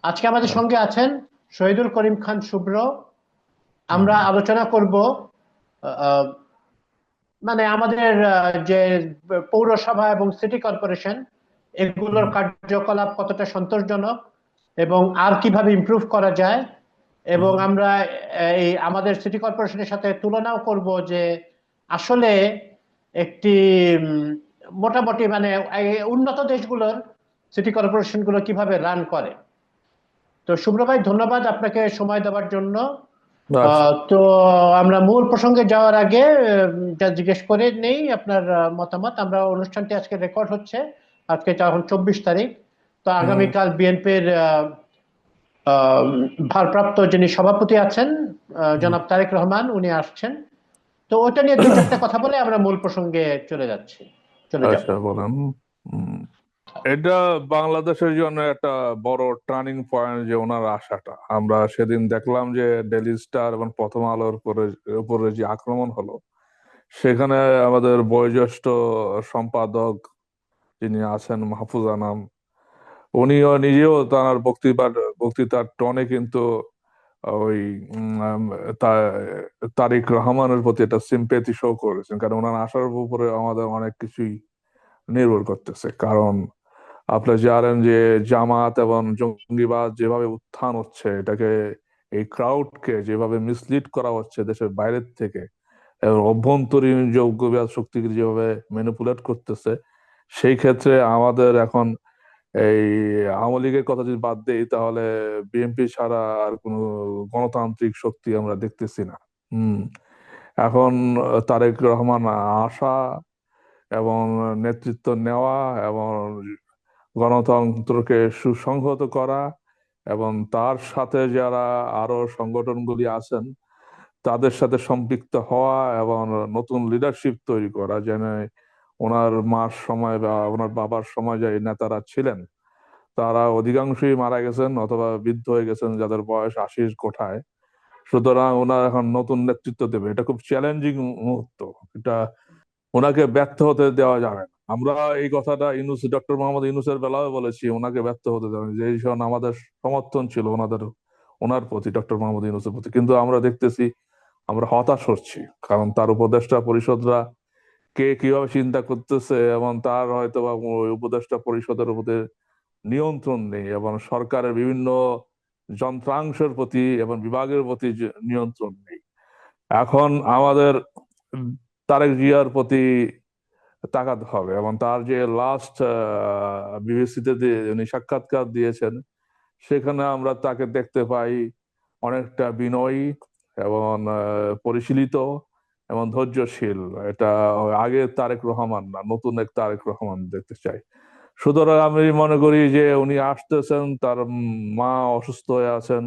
আজকে আমাদের সঙ্গে আছেন শহীদুল করিম খান শুভ্র। আমরা হুম, আলোচনা করব আহ, মানে আমাদের যে পৌরসভা এবং সিটি কর্পোরেশন এগুলোর হুম, কার্যকলাপ কতটা সন্তোষজনক এবং আর কিভাবে ইমপ্রুভ করা যায়। এবং হুম, আমরা এই আমাদের সিটি কর্পোরেশনের সাথে তুলনাও করব যে আসলে একটি উম, মোটামুটি মানে এই উন্নত দেশগুলোর সিটি কর্পোরেশনগুলো কিভাবে রান করে। তো শুভ্র ভাই, ধন্যবাদ আপনাকে সময় দেওয়ার জন্য। আচ্ছা। তো আমরা মূল প্রসঙ্গে যাওয়ার আগে যা জিজ্ঞেস করে নেই আপনার মতামত। আমরা অনুষ্ঠানটি আজকে রেকর্ড হচ্ছে, আজকে এখন 24 তারিখ। তো হুম, আগামীকাল বিএনপির ভারপ্রাপ্ত যিনি সভাপতি আছেন হুম। জনাব তারেক রহমান, উনি আসছেন। তো ওটা নিয়ে দু চারটা কথা বলে আমরা মূল প্রসঙ্গে চলে যাব। আচ্ছা, বলেন। হুম, এটা বাংলাদেশের জন্য একটা বড় টার্নিং পয়েন্ট যে ওনার আশাটা আমরা সেদিন দেখলাম যে ডেইলি স্টার এবং প্রথম আলোর উপরে যে আক্রমণ হলো, সেখানে আমাদের বয়োজ্যেষ্ঠ সম্পাদক যিনি আছেন মাহফুজ আনাম, উনিও নিজেও তার বক্তৃতার টনে কিন্তু ওই উম, আম, তা- তারিক রহমানের প্রতি একটা সিম্পেথি শো করেছেন, কারণ ওনার আশার উপরে আমাদের অনেক কিছুই নির্ভর করতেছে। কারণ আপনি জানেন যে জামাত এবং জঙ্গিবাদ যেভাবে উত্থান হচ্ছে, এটাকে এই ক্রাউডকে যেভাবে মিসলিড করা হচ্ছে দেশের বাইরের থেকে, এবং অভ্যন্তরীণ যে উগ্রবাদ শক্তিকে যেভাবে ম্যানিপুলেট করতেছে, সেই ক্ষেত্রে আমাদের এখন এই আওয়ামী লীগের কথা যদি বাদ দেই, তাহলে বিএনপি ছাড়া আর কোনো গণতান্ত্রিক শক্তি আমরা দেখতেছি না। হুম। এখন তারেক রহমান আসা এবং নেতৃত্ব নেওয়া এবং গণতন্ত্রকে সুসংহত করা এবং তার সাথে যারা আরো সংগঠনগুলি আছেন তাদের সাথে সম্পৃক্ত হওয়া এবং নতুন লিডারশিপ তৈরি করা, যেন ওনার মার সময় বা ওনার বাবার সময় যে নেতারা ছিলেন তারা অধিকাংশই মারা গেছেন অথবা বৃদ্ধ হয়ে গেছেন, যাদের বয়স আশির কোঠায়। সুতরাং ওনার এখন নতুন নেতৃত্ব দেবে, এটা খুব চ্যালেঞ্জিং মুহূর্ত। এটা ওনাকে ব্যর্থ হতে দেওয়া যাবে না। আমরা এই কথাটা ডক্টর মোহাম্মদ ইউনূসের বেলাও বলেছি, ওনাকে ব্যর্থ হতে দেওয়া যাবে না। যে সময় আমাদের সমর্থন ছিল ওনার প্রতি, ডক্টর মোহাম্মদ ইউনূসের প্রতি, কিন্তু আমরা দেখতেছি আমরা হতাশ হচ্ছি। কারণ তার উপদেষ্টা পরিষদরা কে কিভাবে চিন্তা করতেছে এবং তার হয়তো বা ওই উপদেষ্টা পরিষদের উপরে নিয়ন্ত্রণ নেই, এবং সরকারের বিভিন্ন যন্ত্রাংশের প্রতি এবং বিভাগের প্রতি যে নিয়ন্ত্রণ নেই। এখন আমাদের তারেক জিয়ার প্রতি তাকাতে হবে, এবং তার যে লাস্ট বিবিসিতে উনি সাক্ষাৎকার দিয়েছেন, সেখানে আমরা তাকে দেখতে পাই অনেকটা বিনয়ী এবং পরিশীলিত এবং ধৈর্যশীল। এটা আগের তারেক রহমান না, নতুন এক তারেক রহমান দেখতে চাই। সুতরাং আমি মনে করি যে উনি আসতেছেন, তার মা অসুস্থ হয়ে আছেন,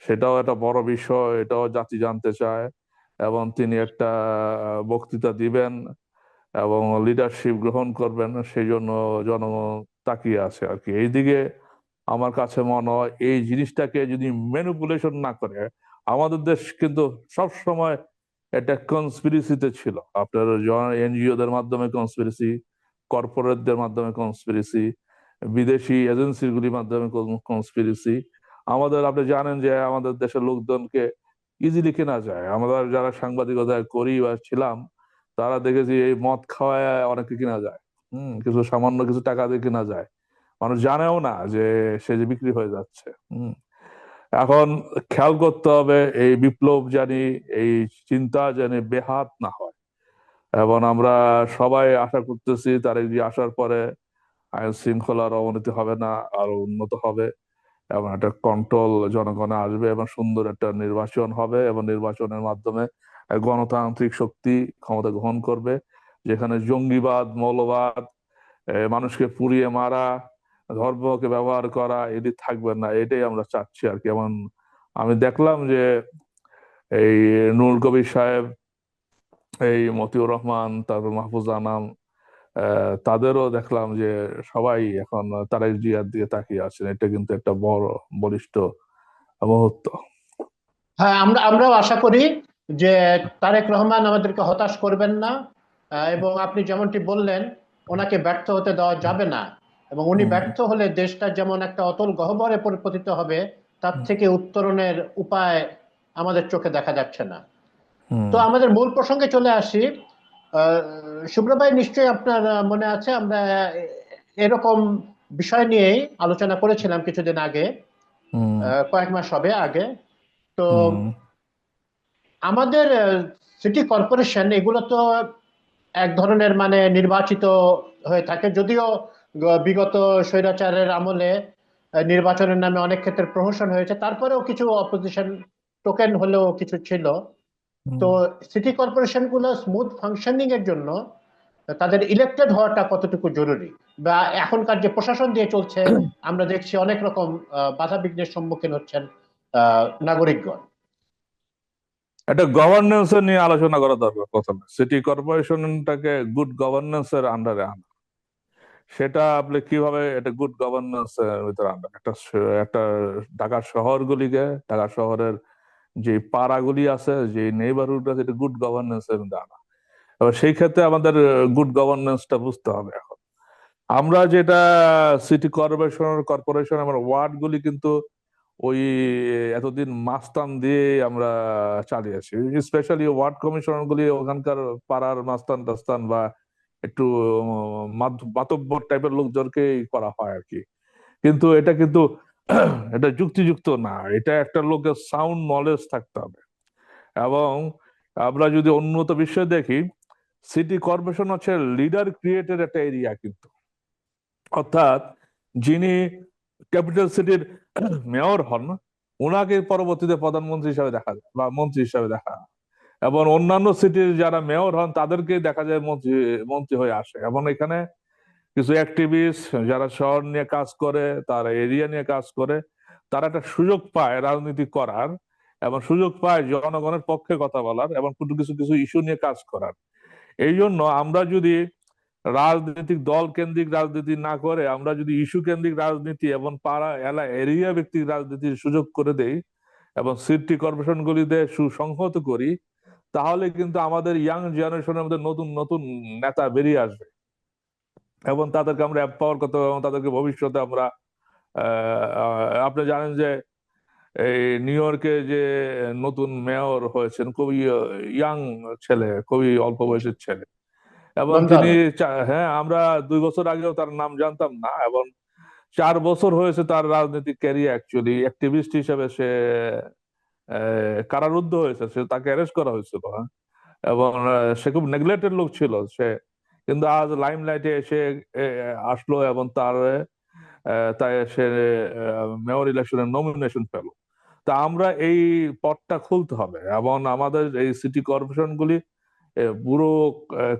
সেটাও একটা বড় বিষয়, এটাও জাতি জানতে চায়। এবং তিনি একটা বক্তৃতা দিবেন এবং লিডারশিপ গ্রহণ করবেন, সেই জন্য জনগণ তাকিয়ে আছে আর কি এইদিকে। আমার কাছে মনে হয় এই জিনিসটাকে যদি ম্যানিপুলেশন না করে, আমাদের দেশ কিন্তু সব সময় একটা কনস্পিরেসিতে ছিল। আপনার এনজিও দের মাধ্যমে কনস্পিরেসি, কর্পোরেটদের মাধ্যমে কনস্পিরেসি, বিদেশি এজেন্সিগুলির মাধ্যমে কনস্পিরেসি। আমাদের আপনি জানেন যে আমাদের দেশের লোকজনকে ইজিলি কেনা যায়। আমরা যারা সাংবাদিকতা করি বা ছিলাম, তারা দেখেছি এই মদ খাওয়ায় অনেকে কিনা যায়। কিছু সামান্য কিছু টাকা দিয়ে কিনা যায়, মানুষ জানেও না যে সে যে বিক্রি হয়ে যাচ্ছে। এখন খেয়াল করতে হবে এই বিপ্লব জানি, এই চিন্তা জানি বেহাত না হয়। এবং আমরা সবাই আশা করতেছি তারেক জি আসার পরে আইন শৃঙ্খলার অবনতি হবে না, আরো উন্নত হবে, এবং একটা কন্ট্রোল জনগণে আসবে এবং সুন্দর একটা নির্বাচন হবে, এবং নির্বাচনের মাধ্যমে এক গণতান্ত্রিক শক্তি ক্ষমতা গ্রহণ করবে, যেখানে জঙ্গিবাদ, মৌলবাদ, মানুষকে পুড়িয়ে মারা, ধর্মকে ব্যবহার করা, এটি থাকবে না। এটাই আমরা চাচ্ছি আর কি। এমন আমি দেখলাম যে এই নুরুল কবির সাহেব, এই মতিউর রহমান, তারপর মাহফুজ আনাম, তাদেরও দেখলাম যে সবাই এখন তারেক জিয়ার দিকে তাকিয়ে আছেন। এটা কিন্তু একটা বড় বলিষ্ঠ মুহূর্ত। হ্যাঁ, আমরাও আশা করি যে তারেক রহমান আমাদেরকে হতাশ করবেন না। এবং আপনি যেমনটি বললেন, ওনাকে ব্যর্থ হতে দেওয়া যাবে না। এবং উনি হুম ব্যর্থ হলে দেশটা যেমন একটা অতল গহ্বরে পতিত হবে, তার হুম থেকে উত্তরণের উপায় আমাদের চোখে দেখা যাচ্ছে না। তো হুম আমাদের মূল প্রসঙ্গে চলে আসি। আহ, শুভ্র ভাই, নিশ্চয়ই আপনার মনে আছে আমরা এরকম বিষয় নিয়েই আলোচনা করেছিলাম কিছুদিন আগে, হুম কয়েক মাস হবে আগে। তো হুম আমাদের সিটি কর্পোরেশন এগুলো তো এক ধরনের মানে নির্বাচিত হয়ে থাকে, যদিও বিগত স্বৈরাচারের আমলে নির্বাচনের নামে অনেক ক্ষেত্রে প্রহসন হয়েছে, তারপরেও কিছু অপোজিশন টোকেন হলেও কিছু ছিল। হুম। তো সিটি কর্পোরেশন গুলো স্মুথ ফাংশনিং এর জন্য তাদের ইলেক্টেড হওয়াটা কতটুকু জরুরি, বা এখনকার যে প্রশাসন দিয়ে চলছে আমরা দেখছি অনেক রকম বাধা বিঘ্নের সম্মুখীন হচ্ছেন নাগরিকগণ। একটা গভর্নেন্স নিয়ে আলোচনা করা দরকার প্রথমে। সিটি কর্পোরেশনটাকে গুড গভর্নেন্স এর আন্ডারে আনা, সেটা আপনি কিভাবে এটা গুড গভর্নেন্স এর ভিতরে আনবেন? একটা ঢাকা শহরগুলিকে, ঢাকা শহরের যে পাড়াগুলি আছে, যে নেইবারহুড আছে, এটা গুড গভর্নেন্স এর মধ্যে আনা। এবার সেই ক্ষেত্রে আমাদের গুড গভর্নেন্সটা বুঝতে হবে। এখন আমরা যেটা সিটি কর্পোরেশন আমার ওয়ার্ড গুলি কিন্তু ওই এতদিন মাস্তান দিয়ে আমরা চালিয়েছি। স্পেশালি ওয়ার্ড কমিশনার গুলি ওখানকার পাড়ার মাস্তান টাস্তান বা একটু মাতব্বর টাইপের লোকজনকেই করা হয় আর কি। কিন্তু এটা কিন্তু এটা যুক্তিযুক্ত না। এটা একটা লোকের সাউন্ড নলেজ থাকতে হবে। এবং আমরা যদি উন্নত বিশ্বে দেখি, সিটি কর্পোরেশন হচ্ছে লিডার ক্রিয়েটেড একটা এরিয়া কিন্তু। অর্থাৎ যিনি ক্যাপিটাল সিটির মেয়র হন, ওনাকে পরবর্তীতে প্রধানমন্ত্রী হিসাবে দেখা যায় বা মন্ত্রী হিসাবে দেখা হয়। এবং অন্যান্য সিটির যারা মেয়র হন তাদেরকে দেখা যায় মন্ত্রী মন্ত্রী হয়ে আসে। এবং এখানে কিছু অ্যাক্টিভিস্ট যারা শহর নিয়ে কাজ করে, তারা এরিয়া নিয়ে কাজ করে, তারা একটা সুযোগ পায় রাজনীতি করার, এবং সুযোগ পায় জনগণের পক্ষে কথা বলার, এবং কিছু কিছু কিছু ইস্যু নিয়ে কাজ করার। এই জন্য আমরা যদি রাজনৈতিক দল কেন্দ্রিক রাজনীতি না করে আমরা যদি ইস্যু কেন্দ্রিক রাজনীতি এবং পাড়া এরিয়া ভিত্তিক রাজনীতির সুযোগ করে দেই এবং সিটি কর্পোরেশন গুলিতে সুসংহত করি, তাহলে কিন্তু আমাদের ইয়াং জেনারেশনের মধ্যে নতুন নতুন নেতা বেরিয়ে আসবে এবং তাদেরকে আমরা এম্পাওয়ার করতে হবে এবং তাদেরকে ভবিষ্যতে আমরা আপনি জানেন যে এই নিউ ইয়র্কে যে নতুন মেয়র হয়েছেন, খুবই ইয়াং ছেলে, খুবই অল্প বয়সের ছেলে। এবং তিনি গন্ডার। হ্যাঁ, আমরা 2 বছর আগেও তার নাম জানতাম না, এবং 4 বছর হয়েছে তার রাজনৈতিক ক্যারিয়ার। অ্যাকচুয়ালি অ্যাক্টিভিস্ট হিসেবে সে কারারুদ্ধ হয়েছে, সে তাকে অ্যারেস্ট করা হয়েছিল। হ্যাঁ। এবং সে খুব নেগলেক্টেড লোক ছিল সে, কিন্তু আজ লাইমলাইটে এসে আসলো এবং তাই সে মেয়র ইলেকশনের নমিনেশন পেল। তা আমরা এই পথটা খুলতে হবে এবং আমাদের এই সিটি কর্পোরেশন গুলি পুরো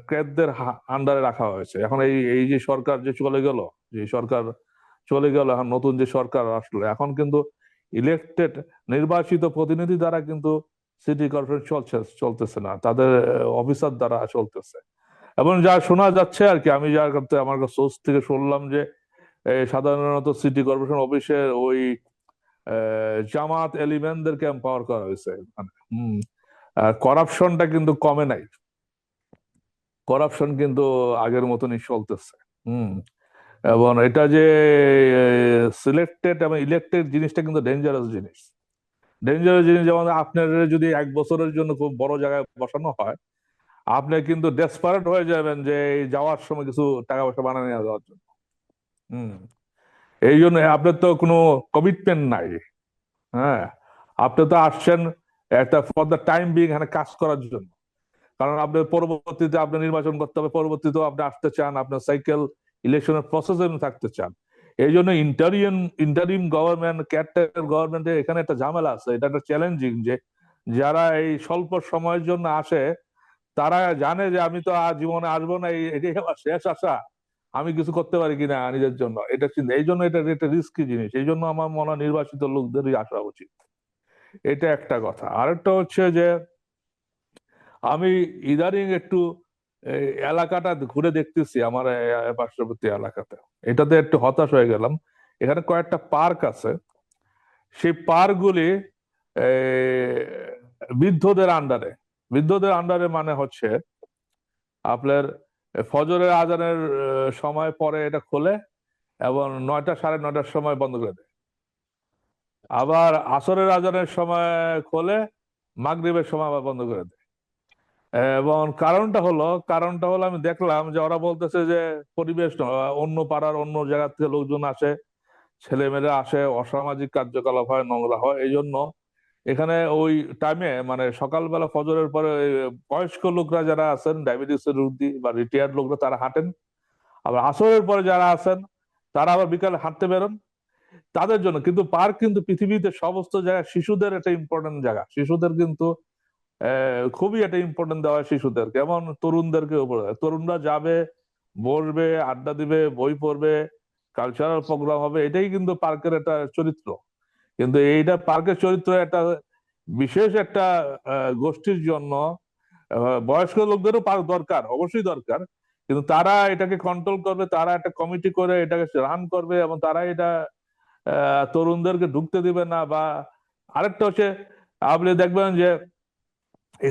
ক্রেতদের আন্ডারে রাখা হয়েছে। এখন এই এই যে সরকার যে চলে গেল, যে সরকার চলে গেল, এখন নতুন যে সরকার আসলো, এখন কিন্তু ইলেকটেড নির্বাচিত প্রতিনিধি দ্বারা কিন্তু সিটি কর্পোরেশন চলতেছে না, তাদের অফিসার দ্বারা চলতেছে। এবং যা শোনা যাচ্ছে আর কি, আমি যার করতে আমার সোর্স থেকে শুনলাম যে সাধারণত সিটি কর্পোরেশন অফিসের ওই জামাত এলিমেন্টদেরকে এম্পাওয়ার করা হয়েছে। মানে করাপশনটা কিন্তু কমে নাই, করাপশন কিন্তু আগের মতনই চলতেছে। হুম। এবং এটা যে সিলেক্টেড এবং ইলেক্টেড জিনিসটা কিন্তু ডেঞ্জারাস জিনিস। ডেঞ্জারাস জিনিস, যেমন আপনার যদি 1 বছরের জন্য খুব বড় জায়গায় বসানো হয়, আপনি কিন্তু ডেসপারেট হয়ে যাবেন যে এই যাওয়ার সময় কিছু টাকা পয়সা বানিয়ে নিয়ে যাওয়ার জন্য। হুম। এই জন্য আপনার তো কোনো কমিটমেন্ট নাই। হ্যাঁ। আপনি তো আসছেন একটা ফর দ্য টাইম বিং এখানে কাজ করার জন্য, কারণ আপনার পরবর্তীতে আপনি নির্বাচন করতে হবে, পরবর্তীতেও আপনি আসতে চান, আপনার সাইকেল ইলেকশনের প্রসেসে থাকতে চান। এই জন্য ইন্টারিম গভর্নমেন্ট, কেয়ারটেকার গভর্নমেন্টের এখানে একটা ঝামেলা আছে। এটা একটা চ্যালেঞ্জিং যে যারা এই স্বল্প সময়ের জন্য আসে, তারা জানে যে আমি তো আর জীবনে আসবো না, এটাই আমার শেষ আশা, আমি কিছু করতে পারি কিনা নিজের জন্য, এটা চিন্তা। এই জন্য এটা একটা রিস্কি জিনিস। এই জন্য আমার মনে হয় নির্বাচিত লোকদেরই আসা উচিত। এটা একটা কথা। আরেকটা হচ্ছে যে আমি ইদানিং একটু এই এলাকাটা ঘুরে দেখতেছি, আমার পার্শ্ববর্তী এলাকাতে। এটাতে একটু হতাশ হয়ে গেলাম। এখানে কয়েকটা পার্ক আছে, সেই পার্কগুলি বৃদ্ধদের আন্ডারে। বৃদ্ধদের আন্ডারে মানে হচ্ছে আপনার ফজরের আজানের সময় পরে এটা খোলে এবং 9টা সাড়ে 9টার সময় বন্ধ করে দেয়। আবার আসরের আজানের সময় খোলে, মাগরিবের সময় আবার বন্ধ করে দেয়। এবং কারণটা হলো আমি দেখলাম যে ওরা বলতেছে যে পরিবেশ অন্য পাড়ার অন্য জায়গা থেকে লোকজন আসে, ছেলেমেয়েরা আসে, অসামাজিক কার্যকলাপ হয়, নোংরা হয়, এই জন্য এখানে ওই টাইমে মানে সকালবেলা ফজরের পরে ওই বয়স্ক লোকরা যারা আছেন, ডায়াবেটিসের রোগী বা রিটায়ার্ড লোকরা তারা হাঁটেন। আবার আসরের পরে যারা আছেন তারা আবার বিকালে হাঁটতে বেরোন তাদের জন্য। কিন্তু পার্ক কিন্তু পৃথিবীতে সমস্ত জায়গায় শিশুদের একটা ইম্পর্টেন্ট জায়গা। শিশুদের কিন্তু খুবই একটা ইম্পর্টেন্ট দেওয়া হয় শিশুদের, কেমন তরুণদেরকে উপরে তরুণরা যাবে, বসবে, আড্ডা দিবে, বই পড়বে, কালচারাল প্রোগ্রাম হবে, এটাই কিন্তু পার্কের একটা চরিত্র। কিন্তু এইটা পার্কের চরিত্র একটা বিশেষ একটা গোষ্ঠীর জন্য। বয়স্ক লোকদেরও পার্ক দরকার, অবশ্যই দরকার, কিন্তু তারা এটাকে কন্ট্রোল করবে, তারা একটা কমিটি করে এটাকে রান করবে এবং তারা এটা তরুণদেরকে ঢুকতে দিবে না। বা আরেকটা হচ্ছে আপনি দেখবেন যে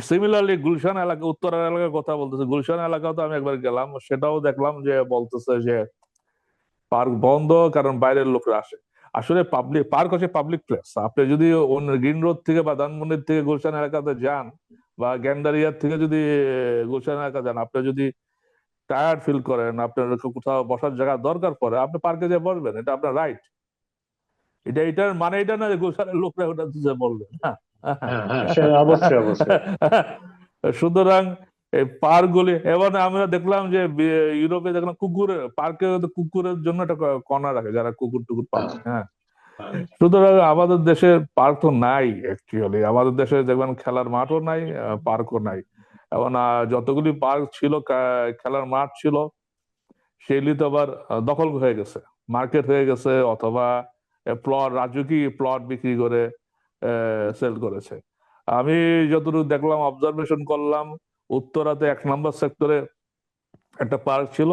সিমিলারলি গুলশান এলাকা, উত্তরা এলাকার কথা বলতেছে, গুলশান এলাকাও তো আমি একবার গেলাম, সেটাও দেখলাম যে বলতেছে যে পার্ক বন্ধ কারণ বাইরের লোকরা আসে। আসলে পাবলিক পার্ক হচ্ছে পাবলিক প্লেস। আপনি যদি অন্য গ্রিন রোড থেকে বা ধানমন্ডির থেকে গুলশান এলাকাতে যান বা গ্যান্ডারিয়ার থেকে যদি গুলশান এলাকা যান, আপনি যদি টায়ার্ড ফিল করেন, আপনার কোথাও বসার জায়গা দরকার পড়ে, আপনি পার্কে যেয়ে বসবেন, এটা আপনার রাইট। এটার মানে এটা না যে গুলশানের লোকরা ওটা যে বলবেন না। হ্যাঁ, হ্যাঁ, সে অবশ্যই, অবশ্যই। সুতরাং এই পার্ক গুলি, এবার আমরা দেখলাম যে ইউরোপে দেখলাম পার্কে কুকুরের জন্য একটা কর্নার রাখে, যারা কুকুর টুকুর পালে। হ্যাঁ, সুতরাং আমাদের দেশে পার্ক তো নাই অ্যাকচুয়ালি। আমাদের দেশে দেখবেন খেলার মাঠও নাই, পার্কও নাই। এবং যতগুলি পার্ক ছিল, খেলার মাঠ ছিল, সেগুলি তো আবার দখল হয়ে গেছে, মার্কেট হয়ে গেছে, অথবা রাজুকি প্লট বিক্রি করে সেল করেছে। আমি যতটুকু দেখলাম, অবজারভেশন করলাম, উত্তরাতে 1 নম্বর সেক্টরে একটা পার্ক ছিল,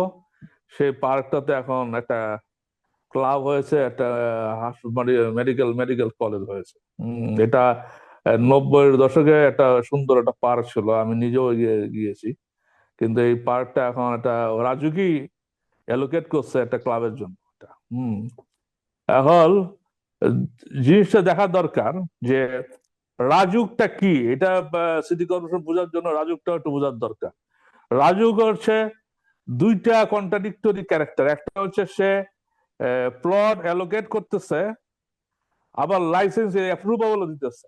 সেই পার্কটাতে এখন একটা ক্লাব হয়েছে, একটা মেডিকেল মেডিকেল কলেজ হয়েছে। এটা 90-এর দশকে একটা সুন্দর একটা পার্ক ছিল, আমি নিজেও গিয়েছি। কিন্তু এই পার্কটা এখন একটা রাজুকি অ্যালোকেট করছে একটা ক্লাবের জন্য। হম এখন আহ, জিনিসটা দেখা দরকার যে রাজুকটা কি, এটা সিটি কর্পোরেশন বোঝার জন্য রাজুকটা একটু বোঝার দরকার। রাজুক হচ্ছে দুইটা কন্ট্রাডিক্টরি ক্যারেক্টার। একটা হচ্ছে সে প্লট অ্যালোকেট করতেছে, আবার লাইসেন্স অ্যাপ্রুভালও দিতেছে।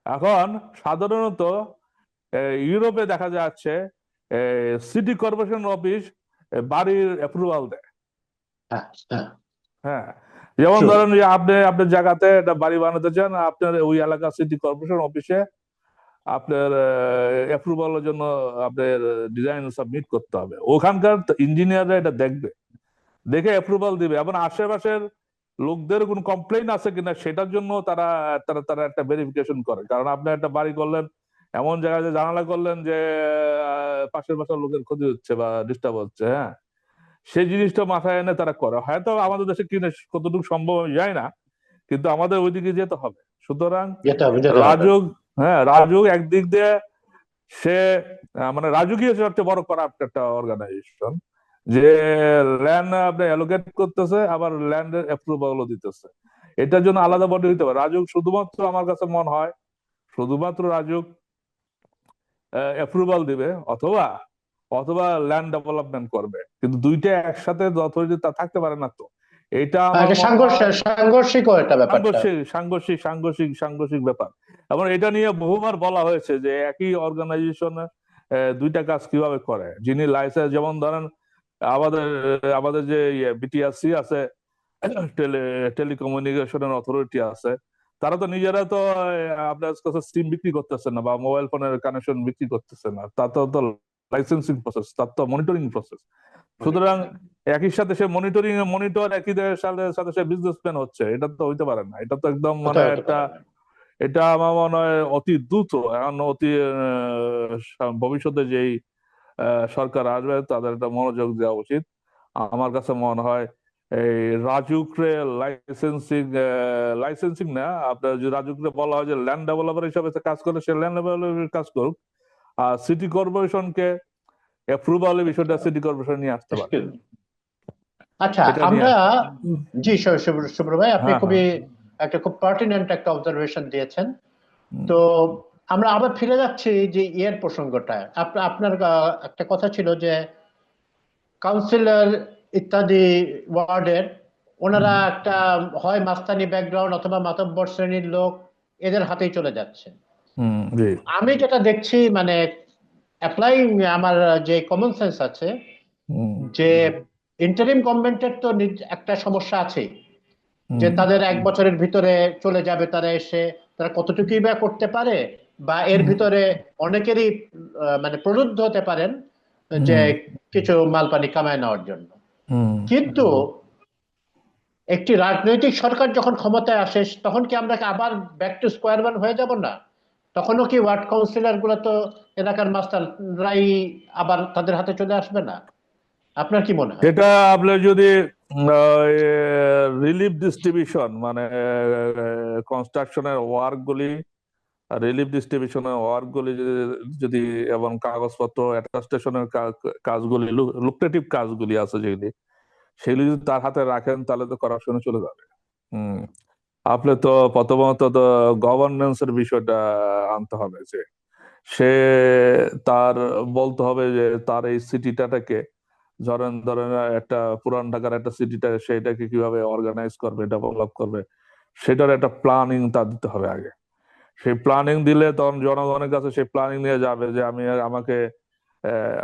এখন সাধারণত ইউরোপে দেখা যাচ্ছে সিটি কর্পোরেশন অফিস বাড়ির অ্যাপ্রুভাল দেয়। হ্যাঁ, হ্যাঁ, হ্যাঁ, যেমন true. ধরেন যে আপনি আপনার জায়গাতে একটা বাড়ি বানাতে চান, আপনার ওই এলাকা সিটি কর্পোরেশন অফিসে আপনার অ্যাপ্রুভালের জন্য আপনার ডিজাইন সাবমিট করতে হবে। ওখানকার ইঞ্জিনিয়াররা এটা দেখবে, দেখে অ্যাপ্রুভাল দিবে। এবং আশেপাশের লোকদের কোন কমপ্লেইন আছে কিনা সেটার জন্য তারা তারা তারা একটা ভেরিফিকেশন করে। কারণ আপনি একটা বাড়ি করলেন, এমন জায়গায় যে জানালা করলেন যে পাশের বাসার লোকের ক্ষতি হচ্ছে বা ডিস্টার্ব হচ্ছে, হ্যাঁ, সেই জিনিসটা মাথায় এনে তারা করে। হয়তো আমাদের দেশে কিনে কতটুকু সম্ভব আমি জানি না, কিন্তু আমাদের ওইদিকে যেতে হবে। সুতরাং যেতে হবে। রাজুক, হ্যাঁ, রাজুক একদিক দিয়ে সে মানে রাজুকই হচ্ছে সবচেয়ে বড় করাপ্ট একটা অর্গানাইজেশন, যে ল্যান্ড আপনি অ্যালোকেট করতেছে, আবার ল্যান্ডের অ্যাপ্রুভালও দিতেছে। এটার জন্য আলাদা বডি হইতে পারে। রাজুক শুধুমাত্র, আমার কাছে মনে হয় শুধুমাত্র রাজুক অ্যাপ্রুভাল দিবে, অথবা অথবা ল্যান্ড ডেভেলপমেন্ট করবে, কিন্তু দুইটা একসাথে অথরিটি তা থাকতে পারে না। তো এটা আমার এটা মনে হয় সাংঘর্ষিকও এটা ব্যাপারটা। সাংঘর্ষিক ব্যাপার। এবং এটা নিয়ে বহুবার বলা হয়েছে যে একই অর্গানাইজেশন দুইটা কাজ কিভাবে করে। যিনি লাইসেন্স, যেমন ধরেন আমাদের আমাদের যে বিটিআরসি আছে, টেলিকমিউনিকেশনের অথরিটি আছে, তারা তো নিজেরা তো আপনার কাছে সিম বিক্রি করতেছে না বা মোবাইল ফোনের কানেকশন বিক্রি করতেছে না। তার তো লাইসেন্সিং প্রসেস, তার তো মনিটরিং প্রসেস। সুতরাং একই সাথে সে মনিটর, একই সাথে সাথে সে বিজনেসম্যান হচ্ছে, এটা তো হইতে পারে না। এটা তো একদম মানে কোথাও হতে একটা, পারে না। এটা আমার মনে হয় অতি দ্রুত এখন অতি ভবিষ্যতে যেই সরকার আসবে তাদের একটা মনোযোগ দেওয়া উচিত। আমার কাছে মনে হয় এই রাজুকরে লাইসেন্সিং না, আপনার যদি রাজুকরে বলা হয় যে ল্যান্ড ডেভেলপার হিসাবে কাজ করে, সে ল্যান্ড ডেভেলপার কাজ করুক। আর সিটি কর্পোরেশনকে অ্যাপ্রুভালের বিষয়টা সিটি কর্পোরেশন নিয়ে আসতে পারে। আচ্ছা, এটা নিয়ে। আমরা জি শুভ্র ভাই, আপনি হ্যাঁ, হ্যাঁ। খুবই খুব পার্টিনেন্ট একটা অবজারভেশন দিয়েছেন। হুম, তো আমরা আবার ফিরে যাচ্ছি যে ইয়ের প্রসঙ্গটা। আপনার একটা কথা ছিল যে কাউন্সিলর ইত্যাদি ওয়ার্ডের ওনারা হুম, একটা হয় মাস্তানি ব্যাকগ্রাউন্ড অথবা মাতব্বর শ্রেণীর লোক, এদের হাতেই চলে যাচ্ছে। হুম, জি। আমি যেটা দেখছি মানে অ্যাপ্লাইং আমার যে কমন সেন্স আছে, হুম, যে ইন্টারিম গভর্নমেন্টের তো একটা সমস্যা আছে, যে হুম, তাদের 1 বছরের ভিতরে চলে যাবে, তারা এসে তারা কতটুকুই বা করতে পারে, বা এর হুম, ভিতরে অনেকেরই মানে প্রলুব্ধ হতে পারেন যে হুম, কিছু মালপানি কামায় নেওয়ার জন্য। হুম। কিন্তু একটি রাজনৈতিক সরকার যখন ক্ষমতায় আসে, তখন কি আমরা আবার ব্যাক টু স্কোয়ার ওয়ান হয়ে যাব না? তখনও কি ওয়ার্ড কাউন্সিলর গুলো তো এলাকার মাস্টাররাই আবার তাদের হাতে চলে আসবে না? আপনার কি মনে হয়? সেটা আপনার যদি রিলিফ ডিস্ট্রিবিউশন মানে কনস্ট্রাকশনের ওয়ার্ক গুলি, রিলিফ ডিস্ট্রিবিউশনের ওয়ার্ক গুলি যদি এবং কাগজপত্র অ্যাটাস্টেশনের কাজগুলি, লুক্রেটিভ কাজগুলি আছে যেগুলি, সেগুলি যদি তার হাতে রাখেন তাহলে তো করাপশনে চলে যাবে। হম। আপনি তো প্রথমত তো গভর্নেন্সের বিষয়টা আনতে হবে, যে সে তার বলতে হবে যে তার এই সিটিটাকে, ধরেন ধরেন একটা পুরান ঢাকার একটা সিটিটা, সেটাকে কিভাবে অর্গানাইজ করবে, ডেভেলপ করবে, সেটার একটা প্ল্যানিং তার দিতে হবে আগে। সেই প্ল্যানিং দিলে তখন জনগণের কাছে সেই প্ল্যানিং নিয়ে যাবে যে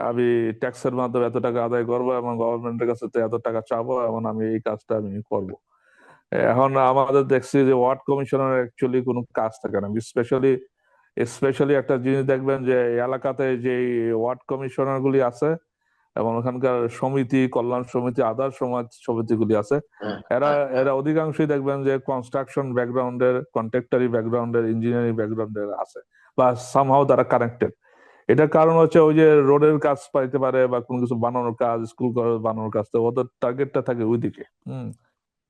আমি ট্যাক্সের মাধ্যমে এত টাকা আদায় করবো এবং গভর্নমেন্টের কাছে তো এত টাকা চাবো এবং আমি এই কাজটা আমি করব। এখন আমাদের দেখছি যে ওয়ার্ড কমিশনার অ্যাকচুয়ালি কোনো কাজ থাকে না। স্পেশালি স্পেশালি একটা জিনিস দেখবেন যে এই এলাকাতে যে ওয়ার্ড কমিশনার গুলি আছে এবং ওখানকার সমিতি, কল্যাণ সমিতি, আদার সমাজ সমিতিগুলি আছে, হ্যাঁ, এরা এরা অধিকাংশই দেখবেন যে কনস্ট্রাকশন ব্যাকগ্রাউন্ডের, কন্ট্রাক্টরি ব্যাকগ্রাউন্ডের, ইঞ্জিনিয়ারিং ব্যাকগ্রাউন্ডের আছে, বা সামহাও তারা কানেক্টেড। এটার কারণ হচ্ছে ওই যে রোডের কাজ পাইতে পারে বা কোনো কিছু বানানোর কাজ, স্কুল কলেজ বানানোর কাজ, তো ওদের টার্গেটটা থাকে ওইদিকে। হম।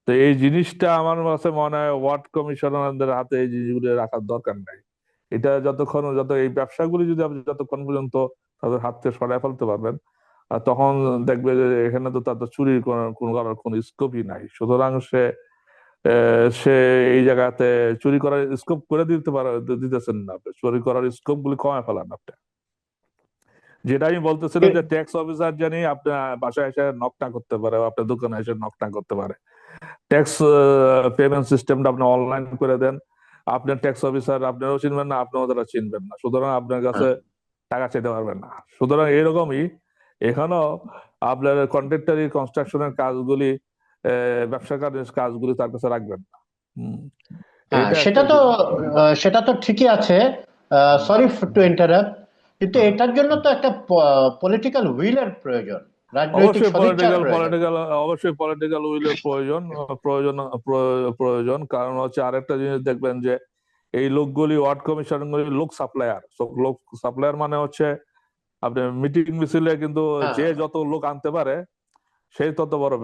তো এই জিনিসটা আমার কাছে মনে হয় ওয়ার্ড কমিশনারদের হাতে এই জিনিসগুলো রাখার দরকার নাই। এটা যত এই ব্যবসাগুলি যদি আপনি যতক্ষণ পর্যন্ত তাদের হাত থেকে সরায় ফেলতে পারবেন, আর তখন দেখবে যে এখানে তো তাদের চুরি করার কোনো স্কোপই নাই। সুতরাং সে এই জায়গাতে চুরি করার স্কোপ করে দিতে পারে, দিতেছেন না আপনি, চুরি করার স্কোপ গুলি কমায় ফেলান আপনি। যেটা আমি বলতেছিলাম যে ট্যাক্স অফিসার জানি আপনার বাসায় এসে নক না করতে পারে, বা আপনার দোকানে এসে নক না করতে পারে। ট্যাক্স পেমেন্ট সিস্টেমটা আপনি অনলাইন করে দেন, আপনার ট্যাক্স অফিসার আপনারও চিনবেন না, আপনিও তারা চিনবেন না, সুতরাং আপনার কাছে টাকা চাইতে পারবেন না। সুতরাং এরকমই এখানেও আপনার কন্ট্রাক্টরি কনস্ট্রাকশনের কাজগুলি, ব্যবসা কাজের কাজগুলি তার কাছে রাখবেন না। হম। হ্যাঁ, এইটা একটা সেটা তো ঠিকই আছে। সরি টু ইন্টারাপ্ট, কিন্তু হ্যাঁ। এটার জন্য তো একটা পলিটিক্যাল উইলের প্রয়োজন, রাজনৈতিক অবশ্যই সদিচ্ছার পলিটিক্যাল প্রয়োজন। পলিটিক্যাল অবশ্যই পলিটিক্যাল উইলের প্রয়োজন, প্রয়োজন। কারণ হচ্ছে আরেকটা জিনিস দেখবেন যে এই লোকগুলি, ওয়ার্ড কমিশন গুলি লোক সাপ্লায়ার। লোক সাপ্লায়ার মানে হচ্ছে আপনি মিটিং মিছিলে কিন্তু হ্যাঁ, যে যত লোক আনতে পারে সেই তত বড়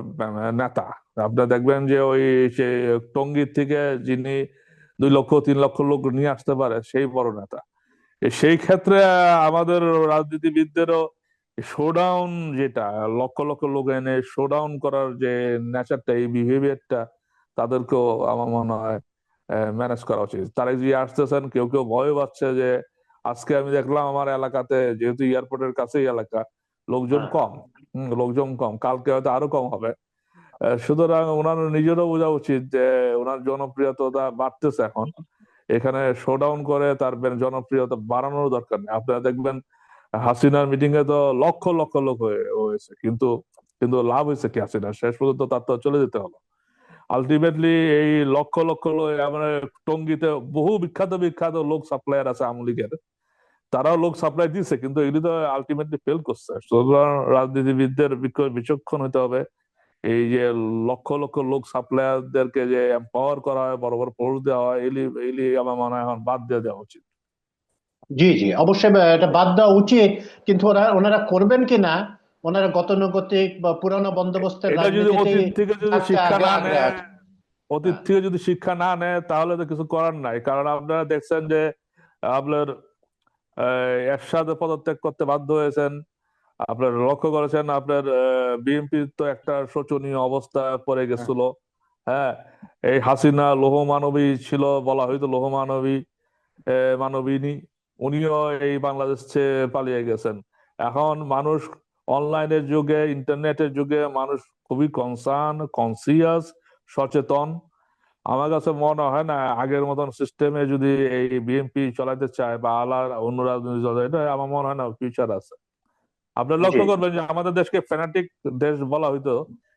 নেতা। আপনি দেখবেন যে ওই সে টঙ্গীর থেকে যিনি 2 লক্ষ 3 লক্ষ লোক নিয়ে আসতে পারে সেই বড় নেতা। সেই ক্ষেত্রে আমাদের রাজনীতিবিদদেরও শোডাউন, যেটা লক্ষ লক্ষ লোক এনে শোডাউন করার যে নেচারটা, এই বিহেভিয়ারটা তাদেরকেও আমার মনে হয় ম্যানেজ করা উচিত। তারা যে আসতেছেন, কেউ কেউ ভয় পাচ্ছে যে আজকে আমি দেখলাম আমার এলাকাতে, যেহেতু এয়ারপোর্টের কাছেই এলাকা, লোকজন হ্যাঁ, কম। লোকজন কম, কালকে হয়তো আরো কম হবে। সুতরাং ওনার নিজেরও বোঝা উচিত যে ওনার জনপ্রিয়তা বাড়তেছে এখন, এখানে শোডাউন করে তার জনপ্রিয়তা বাড়ানোর দরকার নেই। আপনারা দেখবেন হাসিনার মিটিং এ তো লক্ষ লক্ষ লোক হয়েছে, কিন্তু কিন্তু লাভ হয়েছে কি? হাসিনা শেষ পর্যন্ত তার তো চলে যেতে হলো। আলটিমেটলি এই লক্ষ লক্ষ লোক, মানে টঙ্গীতে বহু বিখ্যাত বিখ্যাত লোক সাপ্লায়ার আছে আওয়ামী লীগের, তারাও লোক সাপ্লাই দিচ্ছে, কিন্তু এগুলি তো আলটিমেটলি ফেল করছে। সুতরাং রাজনীতিবিদদের বিচক্ষণ হতে হবে। এই যে লক্ষ লক্ষ লোক সাপ্লায়ারদেরকে যে এম্পাওয়ার করা হয়, বড় বড় পোস্ট দেওয়া হয়, এলি এলি আমার মনে হয় এখন বাদ দিয়ে দেওয়া উচিত। জি জি, অবশ্যই এটা বাদ দেওয়া উচিত। কিন্তু ওনারা করবেন কিনা, ওনারা গতানুগতিক বা পুরানো বন্দোবস্তের এটা যদি রাজনীতিতেই অতীত থেকে যদি থাকতে শিক্ষা আগ্রহ না আগ্রহ নেয়, আছে। অতীত হ্যাঁ, থেকে যদি শিক্ষা না নেয় তাহলে তো কিছু করার নাই। কারণ আপনারা দেখছেন যে আপনার এরশাদ পদত্যাগ করতে বাধ্য হয়েছেন, আপনার লক্ষ্য করেছেন, আপনার বিএনপি তো একটা শোচনীয় অবস্থা পড়ে হ্যাঁ, গেছিল। হ্যাঁ, এই হাসিনা লৌহ মানবী ছিল, বলা হয়তো লৌহ মানবী, মানবিনী, উনিও এই বাংলাদেশ ছেড়ে পালিয়ে গেছেন। এখন মানুষ অনলাইনের যুগে, ইন্টারনেটের যুগে মানুষ খুবই কনসিয়াস, সচেতন। আমার কাছে মনে হয় না আগের মতন সিস্টেমে যদি এই বিএনপি চালাতে চায় বা অন্য রাজনৈতিক দল, এটা আমার মনে হয় না ফিউচার আছে। আপনার জি। লক্ষ্য করবেন যে আমাদের দেশকে ফ্যানাটিক দেশ বলা হইতো,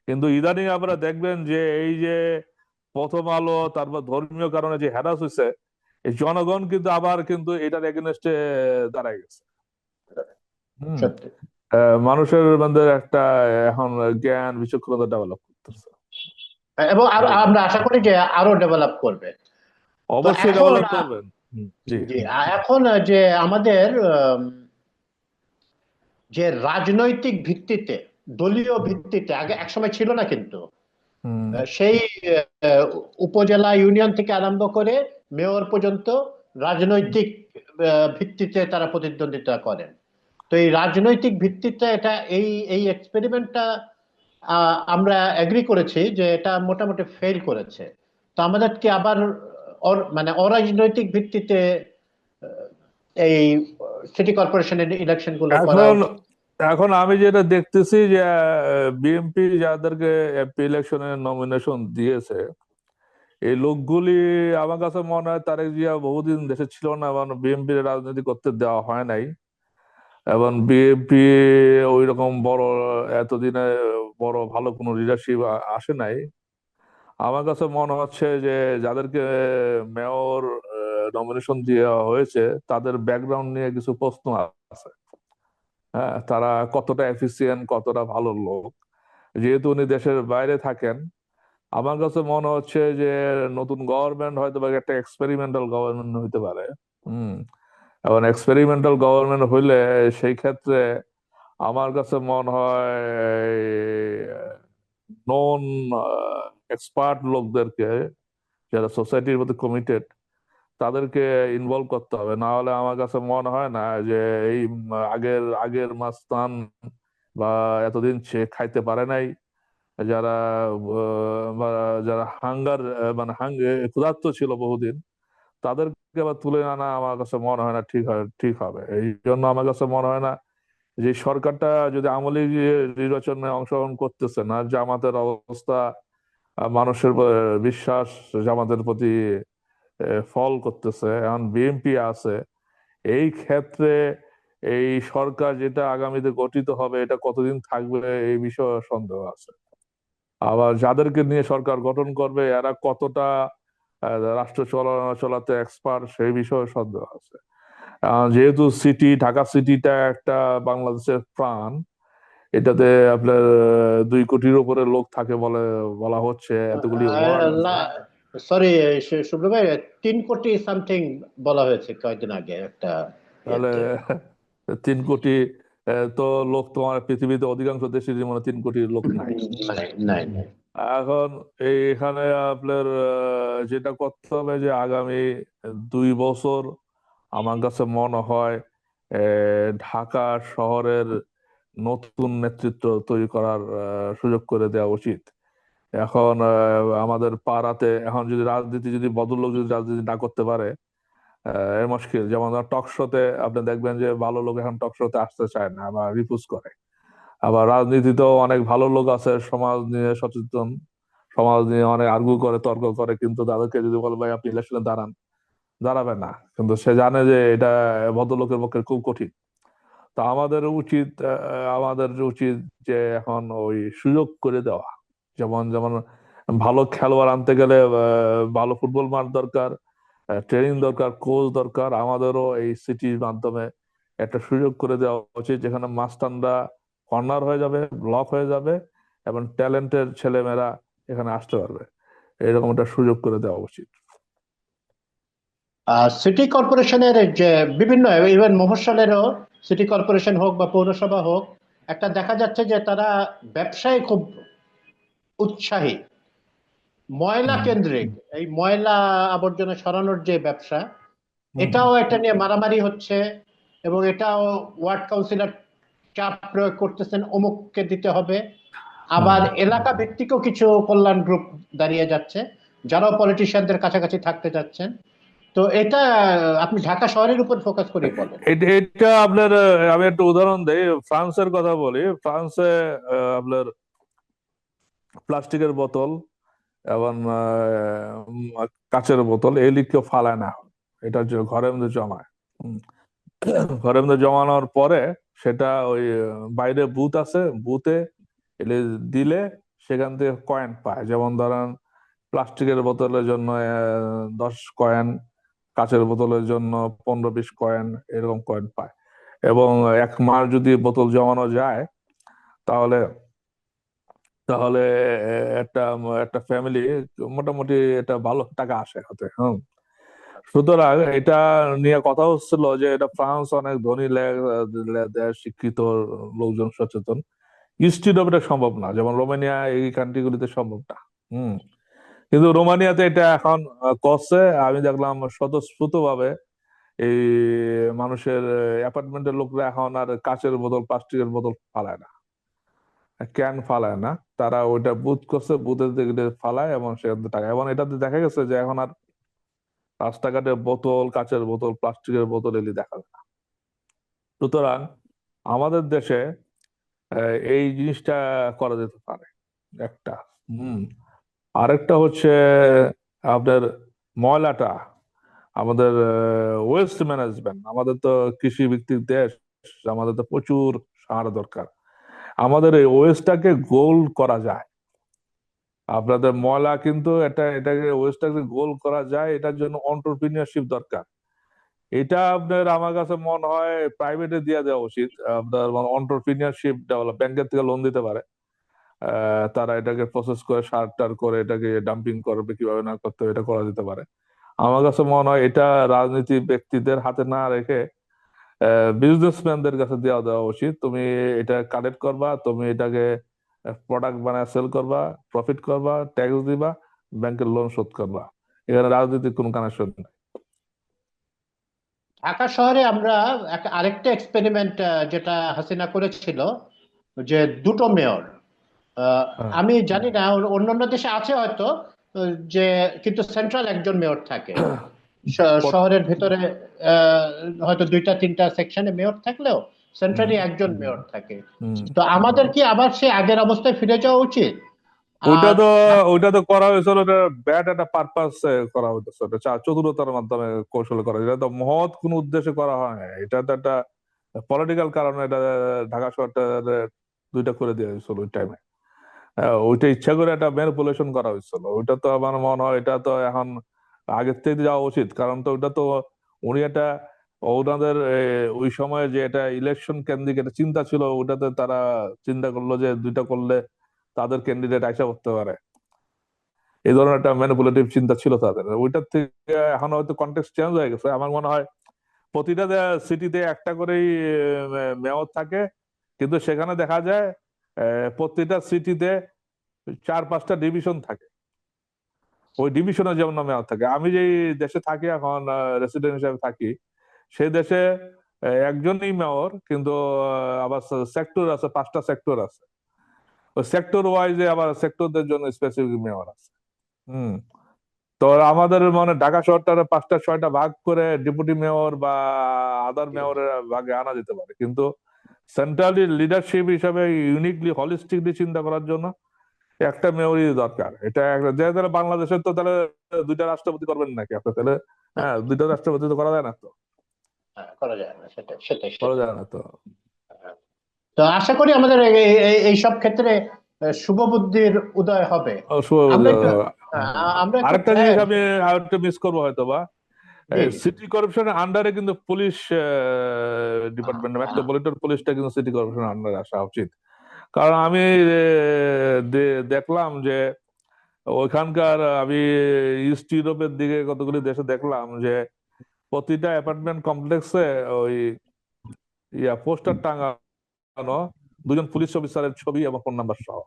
কিন্তু ইদানিং আপনারা দেখবেন যে এই যে প্রথম আলো, তারপর ধর্মীয় কারণে যে হ্যারাস হয়েছে, এই জনগণ কিন্তু আবার কিন্তু এটার এগেনস্টে দাঁড়ায় গেছে। হম। সত্যি। মানুষের মধ্যে একটা এখন জ্ঞান বিচক্ষণতা ডেভেলপ করতেছে। এবং আর এই আমরা আশা করি যে আরো ডেভেলপ করবে। তো অবশ্যই এখন ডেভেলপ করবেন। জি। জি, এখন যে আমাদের যে রাজনৈতিক ভিত্তিতে, দলীয় ভিত্তিতে আগে একসময় ছিল না কিন্তু, হুম। সেই আহ, উপজেলা ইউনিয়ন থেকে আরম্ভ করে মেয়র পর্যন্ত রাজনৈতিক ভিত্তিতে তারা প্রতিদ্বন্দ্বিতা করেন। তো এই রাজনৈতিক ভিত্তিতে এটা এই এই এক্সপেরিমেন্টটা আমরা এগ্রি করেছি যে এটা মোটামুটি ফেল করেছে। তো আমাদেরকে আবার মানে অরাজনৈতিক ভিত্তিতে আহ, এই সিটি কর্পোরেশনের ইলেকশন গুলো করা এখন উচিত। এখন আমি যেটা দেখতেছি যে বিএনপি যাদেরকে এমপি ইলেকশনে নমিনেশন দিয়েছে, এই লোকগুলি আমার কাছে মনে হয় তারেক জিয়া বহুদিন দেশে ছিল না, এবং বিএনপি রাজনীতি করতে দেওয়া হয় নাই, এবং বিএনপি ওই রকম বড় এতদিনে বড় ভালো কোনো লিডারশিপ আসে নাই। আমার কাছে মনে হচ্ছে যে যাদেরকে মেয়র নমিনেশন দেওয়া হয়েছে, তাদের ব্যাকগ্রাউন্ড নিয়ে কিছু প্রশ্ন আছে। হ্যাঁ, তারা কতটা এফিসিয়েন্ট, কতটা ভালো লোক। যেহেতু উনি দেশের বাইরে থাকেন, আমার কাছে মনে হচ্ছে যে নতুন গভর্নমেন্ট হয়তো বা একটা এক্সপেরিমেন্টাল গভর্নমেন্ট হইতে পারে। হুম। এবং এক্সপেরিমেন্টাল গভর্নমেন্ট হইলে সেই ক্ষেত্রে আমার কাছে মনে হয় নন এক্সপার্ট লোকদেরকে, যারা সোসাইটির প্রতি কমিটেড, তাদেরকে ইনভলভ করতে হবে। না হলে আমার কাছে মনে হয় না যে এই আগের আগের মাস্তান বা এতদিন সে খাইতে পারে নাই, যারা বা যারা মানে ক্ষুধার্ত ছিল বহুদিন, তাদেরকে আবার তুলে আনা আমার কাছে মনে হয় না ঠিক হবে। এই জন্য আমার কাছে মনে হয় না যে সরকারটা যদি আমলি নির্বাচনে অংশগ্রহণ করতেছে না, জামাতের অবস্থা, মানুষের বিশ্বাস জামাতের প্রতি ফল করতেছে, এখন বিএনপি আছে, এই ক্ষেত্রে এই সরকার যেটা আগামীতে গঠিত হবে এটা কতদিন থাকবে এই বিষয়ে সন্দেহ আছে। আবার যাদেরকে নিয়ে সরকার গঠন করবে এরা কতটা রাষ্ট্র চলাতে এক্সপার্ট সেই বিষয়ে সন্দেহ আছে। যেহেতু ঢাকা সিটিটা একটা বাংলাদেশের প্রাণ, এটাতে আপনার 2 কোটির উপরে লোক থাকে বলে বলা হচ্ছে, এতগুলি ওয়ার্ড আছে। সরি শুভ্র ভাই, 3 কোটি সামথিং বলা হয়েছে কয়েকদিন আগে একটা তাহলে ইয়েতে। 3 কোটি তো লোক তোমার পৃথিবীতে অধিকাংশ দেশের মনে 3 কোটি লোক নাই। নাই নাই নাই। এখন এখানে আপনার যেটা করতে হবে যে আগামী 2 বছর আমার কাছে মনে হয় ঢাকা শহরের নতুন নেতৃত্ব তৈরি করার সুযোগ করে দেওয়া উচিত। এখন আমাদের পাড়াতে এখন যদি রাজনীতি, যদি ভদ্রলোক যদি রাজনীতি না করতে পারে, এর মুশকিল। যেমন টক শোতে আপনি দেখবেন যে ভালো লোক এখন টক শোতে আসতে চায় না বা রিফিউজ করে। আবার রাজনীতিতেও অনেক ভালো লোক আছে, সমাজ নিয়ে সচেতন, সমাজ নিয়ে অনেক আর্গু করে, তর্ক করে, কিন্তু তাদেরকে যদি বলে ভাই আপনি ইলেকশনে দাঁড়ান, দাঁড়াবে না। কিন্তু সে জানে যে এটা ভদ্রলোকের পক্ষে খুব কঠিন। তো আমাদের উচিত যে এখন ওই সুযোগ করে দেওয়া। যেমন যেমন ভালো খেলোয়াড় আনতে গেলে ভালো ফুটবল মাঠ দরকার, ট্রেনিং দরকার, কোচ দরকার। আমাদেরও এই সিটির মাধ্যমে একটা সুযোগ করে দেওয়া উচিত, যেখানে মাস্টাররা কর্নার হয়ে যাবে, ব্লক হয়ে যাবে, এবং ট্যালেন্টের ছেলেমেয়েরা এখানে আসতে পারবে। এরকম একটা সুযোগ করে দেওয়া উচিত। সিটি কর্পোরেশনের যে বিভিন্ন, ইভেন মফস্বলেরও সিটি কর্পোরেশন হোক বা পৌরসভা হোক, একটা দেখা যাচ্ছে যে তারা ব্যবসায় খুব উৎসাহী, ময়লা হুম। কেন্দ্রিক। এই ময়লা আবর্জনা সরানোর যে ব্যবসা, হুম। এটাও এটা নিয়ে মারামারি হচ্ছে। এবং এটাও ওয়ার্ড কাউন্সিলর চাপ প্রয়োগ করতেছেন অমুককে দিতে হবে, হুম। আবার এলাকা ভিত্তিকও কিছু কল্যাণ গ্রুপ দাঁড়িয়ে যাচ্ছে যারাও পলিটিশিয়ানদের কাছাকাছি থাকতে যাচ্ছেন। তো এটা আপনি ঢাকা শহরের উপর ফোকাস করেই বলেন। এটা আপনার আমি একটা উদাহরণ দেই, ফ্রান্সের কথা বলি। ফ্রান্সে আপনার প্লাস্টিকের বোতল এবং কাচের বোতল এগুলি কেউ ফালায় না, এটা ঘরের মধ্যে জমায়। হুম। ঘরের মধ্যে জমানোর পরে সেটা ওই বাইরে বুথ আছে, বুথে এলে দিলে সেখান থেকে কয়েন পায়। যেমন ধরেন প্লাস্টিকের বোতলের জন্য 10 কয়েন, কাচের বোতলের জন্য 15-20 কয়েন, এরকম কয়েন পায়। এবং 1 মাস যদি বোতল জমানো যায় তাহলে তাহলে একটা একটা ফ্যামিলি মোটামুটি এটা ভালো টাকা আসে হাতে। হুম। সুতরাং এটা নিয়ে কথা হচ্ছিল যে এটা ফ্রান্স অনেক ধনী দেশ, শিক্ষিত লোকজন, সচেতন। ইস্ট ইউরোপে এটা সম্ভব না, যেমন রোমানিয়া, এই কান্ট্রিগুলিতে সম্ভব না। হুম। কিন্তু রোমানিয়াতে এটা এখন করছে। আমি দেখলাম স্বতঃস্ফূর্ত ভাবে এই মানুষের অ্যাপার্টমেন্টের লোকরা এখন আর কাচের বোতল, প্লাস্টিকের বোতল ফালায় না, ক্যান ফালায় না। তারা ওইটা বুথ করছে, বুথের দিকে ফালায় এবং সেখান থেকে টাকা। এবং এটাতে দেখা গেছে যে এখন আর রাস্তাঘাটে বোতল, কাচের বোতল, প্লাস্টিকের বোতল এলি দেখা যায় না। সুতরাং আমাদের দেশে এই জিনিসটা করা যেতে পারে একটা। হুম। আরেকটা হচ্ছে আপনার ময়লাটা, আমাদের ওয়েস্ট ম্যানেজমেন্ট। আমাদের তো কৃষি ভিত্তিক দেশ, আমাদের তো প্রচুর সার দরকার। আমাদের এই ওয়েস্টটাকে গোল করা যায়। আপনাদের ময়লা কিন্তু এটাকে ওয়েস্টটাকে গোল করা যায়, এটার জন্য অন্টারপ্রিনিয়রশিপ দরকার। এটা আপনার আমার কাছে মনে হয় প্রাইভেটে দিয়ে দেওয়া উচিত। আপনার অন্টারপ্রিনিয়রশিপ ডেভেলপ, ব্যাংকের থেকে লোন দিতে পারে। তারা এটাকে প্রসেস করে, সার টার করে এটাকে ডাম্পিং করবে, কিভাবে না করতে হবে এটা করা যেতে পারে। আমার কাছে মনে হয় এটা রাজনীতি ব্যক্তিদের হাতে না রেখে বিজনেসম্যানদের কাছে দেওয়া দেওয়া উচিত। তুমি এটা কালেক্ট করবা, তুমি এটাকে প্রোডাক্ট বানায় সেল করবা, প্রফিট করবা, ট্যাক্স দিবা, ব্যাংকের লোন শোধ করবা। এখানে রাজনীতির কোনো কানেকশন নেই। ঢাকা শহরে আমরা আরেকটা এক্সপেরিমেন্ট যেটা হাসিনা করেছিল, যে দুটো মেয়র। আহ, হ্যাঁ। আমি জানি না অন্যান্য দেশে আছে হয়তো, যে কিন্তু সেন্ট্রাল একজন মেয়র থাকে পত- শহরের ভেতরে। আহ, হয়তো দুইটা তিনটা সেকশনে মেয়র থাকলেও হুম। সেন্ট্রালি একজন মেয়র থাকে। হুম। তো আমাদের কি আবার সে আগের অবস্থায় ফিরে যাওয়া উচিত? ওইটা আর তো ওইটা তো করা হয়েছিল, ওটা ব্যাড একটা পারপাস করা হইতেছে, ওটা চতুরতার মাধ্যমে কৌশলে করা, এটা তো মহৎ কোন উদ্দেশ্যে করা হয় না। এটা তো একটা পলিটিক্যাল কারণে এটা ঢাকা শহরটা দুইটা করে দেওয়া হয়েছিল ওই টাইমে। ওইটা ইচ্ছা করে একটা ম্যানিপুলেশন করা হয়েছিল। ওইটা তো আমার মনে হয় এটা তো এখন আগের থেকে যাওয়া উচিত। কারণ তো ওইটা তো উনি একটা ওনাদের ওই সময়ে যে এটা ইলেকশন কেন্দ্রিক একটা চিন্তা ছিল, ওটাতে তারা চিন্তা করলো যে দুইটা করলে তাদের ক্যান্ডিডেট আইসা করতে পারে। এই ধরনের একটা ম্যানিপুলেটিভ চিন্তা ছিল তাদের। ওইটার থেকে এখন হয়তো কন্টেক্সট চেঞ্জ হয়ে গেছে। আমার মনে হয় প্রতিটা সিটিতে একটা করেই মেয়র থাকে, কিন্তু সেখানে দেখা যায় প্রতিটা সিটিতে 4-5টা ডিভিশন থাকে। ওই ডিভিশনে যেমন মেয়র থাকে। আমি যেই দেশে থাকি এখন, রেসিডেন্ট হিসেবে থাকি, সেই দেশে একজনই মেয়র, কিন্তু আবার সেক্টর আছে, 5টা সেক্টর আছে। ওই সেক্টর ওয়াইজে আবার সেক্টরদের জন্য স্পেসিফিক মেয়র আছে। হুম। তো আমাদের মানে ঢাকা শহরটা 5টা 6টা ভাগ করে ডেপুটি মেয়র বা আদার মেয়রের ভাগে আনা যেতে পারে, কিন্তু সেন্ট্রালি লিডারশিপ হিসাবে ইউনিকলি হলিস্টিকলি চিন্তা করার জন্য একটা মেয়রই দরকার। এটা একটা যে তাহলে বাংলাদেশের তো তাহলে দুইটা রাষ্ট্রপতি করবেন নাকি আপনি তাহলে? হ্যাঁ, দুইটা রাষ্ট্রপতি তো করা যায় না তো। করা যায় না, সেটাই সেটাই করা সেটাই। যায় না তো। তো আশা করি আমাদের এই সব ক্ষেত্রে শুভ বুদ্ধির উদয় হবে। আমরা একটু আমরা একটু আরেকটা জিনিস আমি আরেকটা মিস করবো হয়তো বা, জি সিটি কর্পোরেশনের আন্ডারে কিন্তু পুলিশ ডিপার্টমেন্ট, মেট্রোপলিটন পুলিশটা কিন্তু সিটি কর্পোরেশনের আন্ডারে আসা উচিত। কারণ আমি দেখলাম যে ওইখানকার, আমি ইস্ট ইউরোপের দিকে কতগুলি দেশে দেখলাম যে প্রতিটা অ্যাপার্টমেন্ট কমপ্লেক্সে ওই পোস্টার টাঙানো, 2জন পুলিশ অফিসারের ছবি এবং ফোন নাম্বার সহ।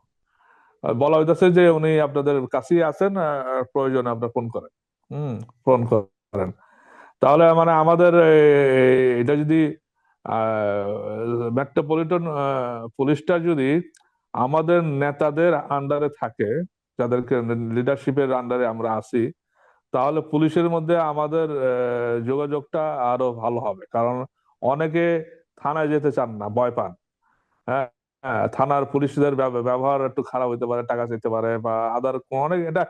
আর বলা হইতেছে যে উনি আপনাদের কাছেই আছেন, প্রয়োজনে আপনার ফোন করেন। হুম। ফোন করেন। তাহলে মানে আমাদের এটা যদি মেট্রোপলিটন পুলিশটা যদি আমাদের নেতাদের আন্ডারে থাকে, যাদেরকে লিডারশিপের আন্ডারে আমরা আছি, তাহলে পুলিশের মধ্যে আমাদের যোগাযোগটা আরো ভালো হবে। কারণ অনেকে থানায় যেতে চান না, ভয় পান। হ্যাঁ, হ্যাঁ, থানার পুলিশদের ব্যবহার একটু খারাপ হতে পারে, টাকা চাইতে পারে বা আদার অনেক, এটা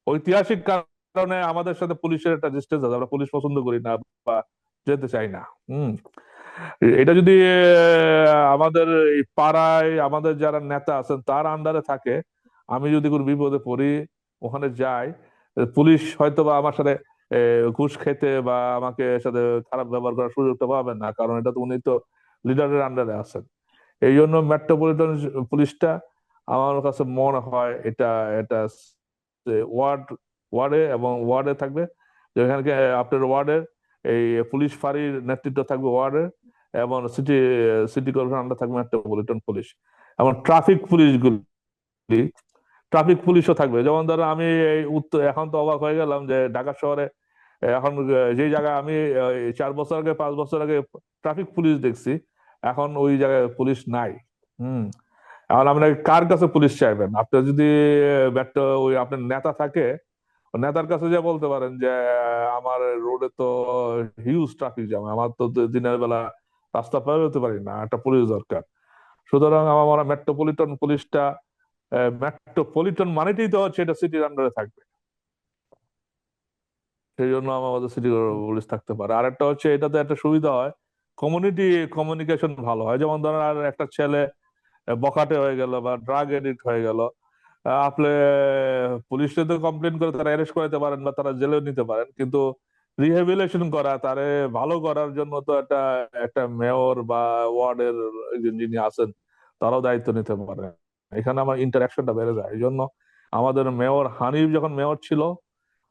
ঐতিহাসিক কারণে আমাদের সাথে পুলিশের একটা ডিস্টেন্স আছে, আমরা পুলিশ পছন্দ করি না বা যেতে চাই না। হম এটা যদি আমাদের এই পাড়ায় আমাদের যারা নেতা আছেন তার আন্ডারে থাকে, আমি যদি কোনো বিপদে পড়ি, ওখানে যাই, পুলিশ হয়তো বা আমার সাথে ঘুষ খেতে বা আমাকে সাথে খারাপ ব্যবহার করার সুযোগটা পাবেন না, কারণ এটা তো উনি তো লিডারের আন্ডারে আছেন। এই জন্য মেট্রোপলিটন পুলিশটা আমার কাছে মনে হয় এটা এটা ওয়ার্ড ওয়ার্ডে এবং ওয়ার্ডে থাকবে, যেখানে আপনার ওয়ার্ডের এই পুলিশ ফাঁড়ির নেতৃত্ব থাকবে ওয়ার্ডের, এবং সিটি সিটি কর্পোরেশন আন্ডার থাকবে মেট্রোপলিটন পুলিশ। এবং ট্রাফিক পুলিশও থাকবে। যেমন ধরো আমি এই উত্তর, এখন তো অবাক হয়ে গেলাম যে ঢাকা শহরে এখন যে জায়গায় আমি 4 বছর আগে 5 বছর আগে ট্রাফিক পুলিশ দেখছি, এখন ওই জায়গায় পুলিশ নাই। হুম এখন আপনি কার কাছে পুলিশ চাইবেন? আপনার যদি ওই আপনার নেতা থাকে, নেতার কাছে যা বলতে পারেন যে আমার রোডে তো হিউজ ট্রাফিক জ্যাম, আমার তো দিনের বেলা রাস্তা পার হতে পারি না, একটা পুলিশ দরকার। সুতরাং আমার মনে হয় মেট্রোপলিটন পুলিশটা, মেট্রোপলিটন মানেই তো হচ্ছে এটা সিটির আন্ডারে থাকবে, সেই জন্য আমাদের সিটি পুলিশ থাকতে পারে। আর একটা হচ্ছে এটাতে একটা সুবিধা হয়, কমিউনিটি কমিউনিকেশন ভালো হয়। যেমন ধরেন আর একটা ছেলে বখাটে হয়ে গেল বা ড্রাগ এডিক্ট হয়ে গেল, আপনি পুলিশে তো কমপ্লেন করে তারা অ্যারেস্ট করাতে পারেন বা তারা জেলেও নিতে পারেন, কিন্তু রিহেবিলিটেশন করা, তারে ভালো করার জন্য তো একটা একটা মেয়র বা ওয়ার্ডের যিনি আছেন তারাও দায়িত্ব নিতে পারে। এখানে আমার ইন্টারাকশনটা বেড়ে যায়। এই জন্য আমাদের মেয়র হানিফ যখন মেয়র ছিল,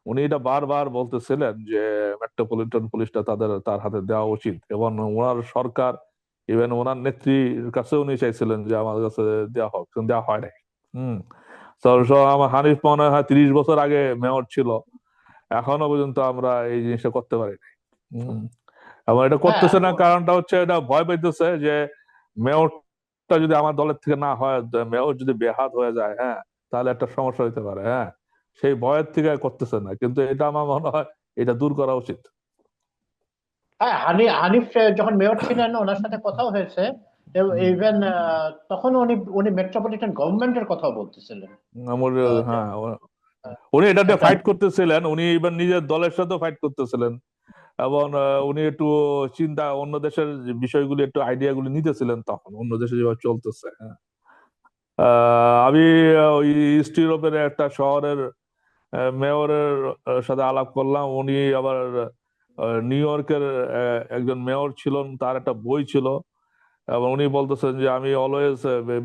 উনি এটা বারবার বলতেছিলেন যে মেট্রোপলিটন পুলিশটা তার হাতে দেওয়া উচিত, এবং ওনার সরকার, ইভেন ওনার নেত্রীর কাছে উনি চাইছিলেন যে আমাদের কাছে দেওয়া হোক, কিন্তু দেওয়া হয় নাই। হম আমার হানিফ মনে হয় 30 বছর আগে মেয়র ছিল, এখনো পর্যন্ত আমরা এই জিনিসটা করতে পারি নাই। হম এবং এটা হ্যাঁ, করতেছে না, কারণটা হচ্ছে এটা ভয় পাইতেছে যে মেয়রটা যদি আমার দলের থেকে না হয়, মেয়র যদি বেহাত হয়ে যায়, হ্যাঁ, তাহলে একটা সমস্যা হইতে পারে। হ্যাঁ, সেই ভয়ের থেকে করতেছে না, কিন্তু এটা আমার মনে হয় এটা দূর করা উচিত। হ্যাঁ, হানিফ যখন মেয়র ছিলেন ওনার সাথে কথাও হয়েছে। হুম। ইভেন তখন উনি উনি মেট্রোপলিটন গভর্নমেন্টের কথাও বলতেছিলেন। আমার যে হ্যাঁ, উনি এটাতে একটা ফাইট করতেছিলেন, উনি এবার নিজের দলের সাথেও ফাইট করতেছিলেন, এবং উনি একটু চিন্তা, অন্য দেশের বিষয়গুলি একটু আইডিয়া গুলি নিতেছিলেন তখন, অন্য দেশে যেভাবে চলতেছে। হ্যাঁ। আমি ওই ইস্ট ইউরোপের একটা শহরের মেয়রের সাথে আলাপ করলাম। উনি আবার নিউ ইয়র্কের একজন মেয়র ছিলেন, তার একটা বই ছিল, এবং উনি বলতেছেন যে আমি অলওয়েজ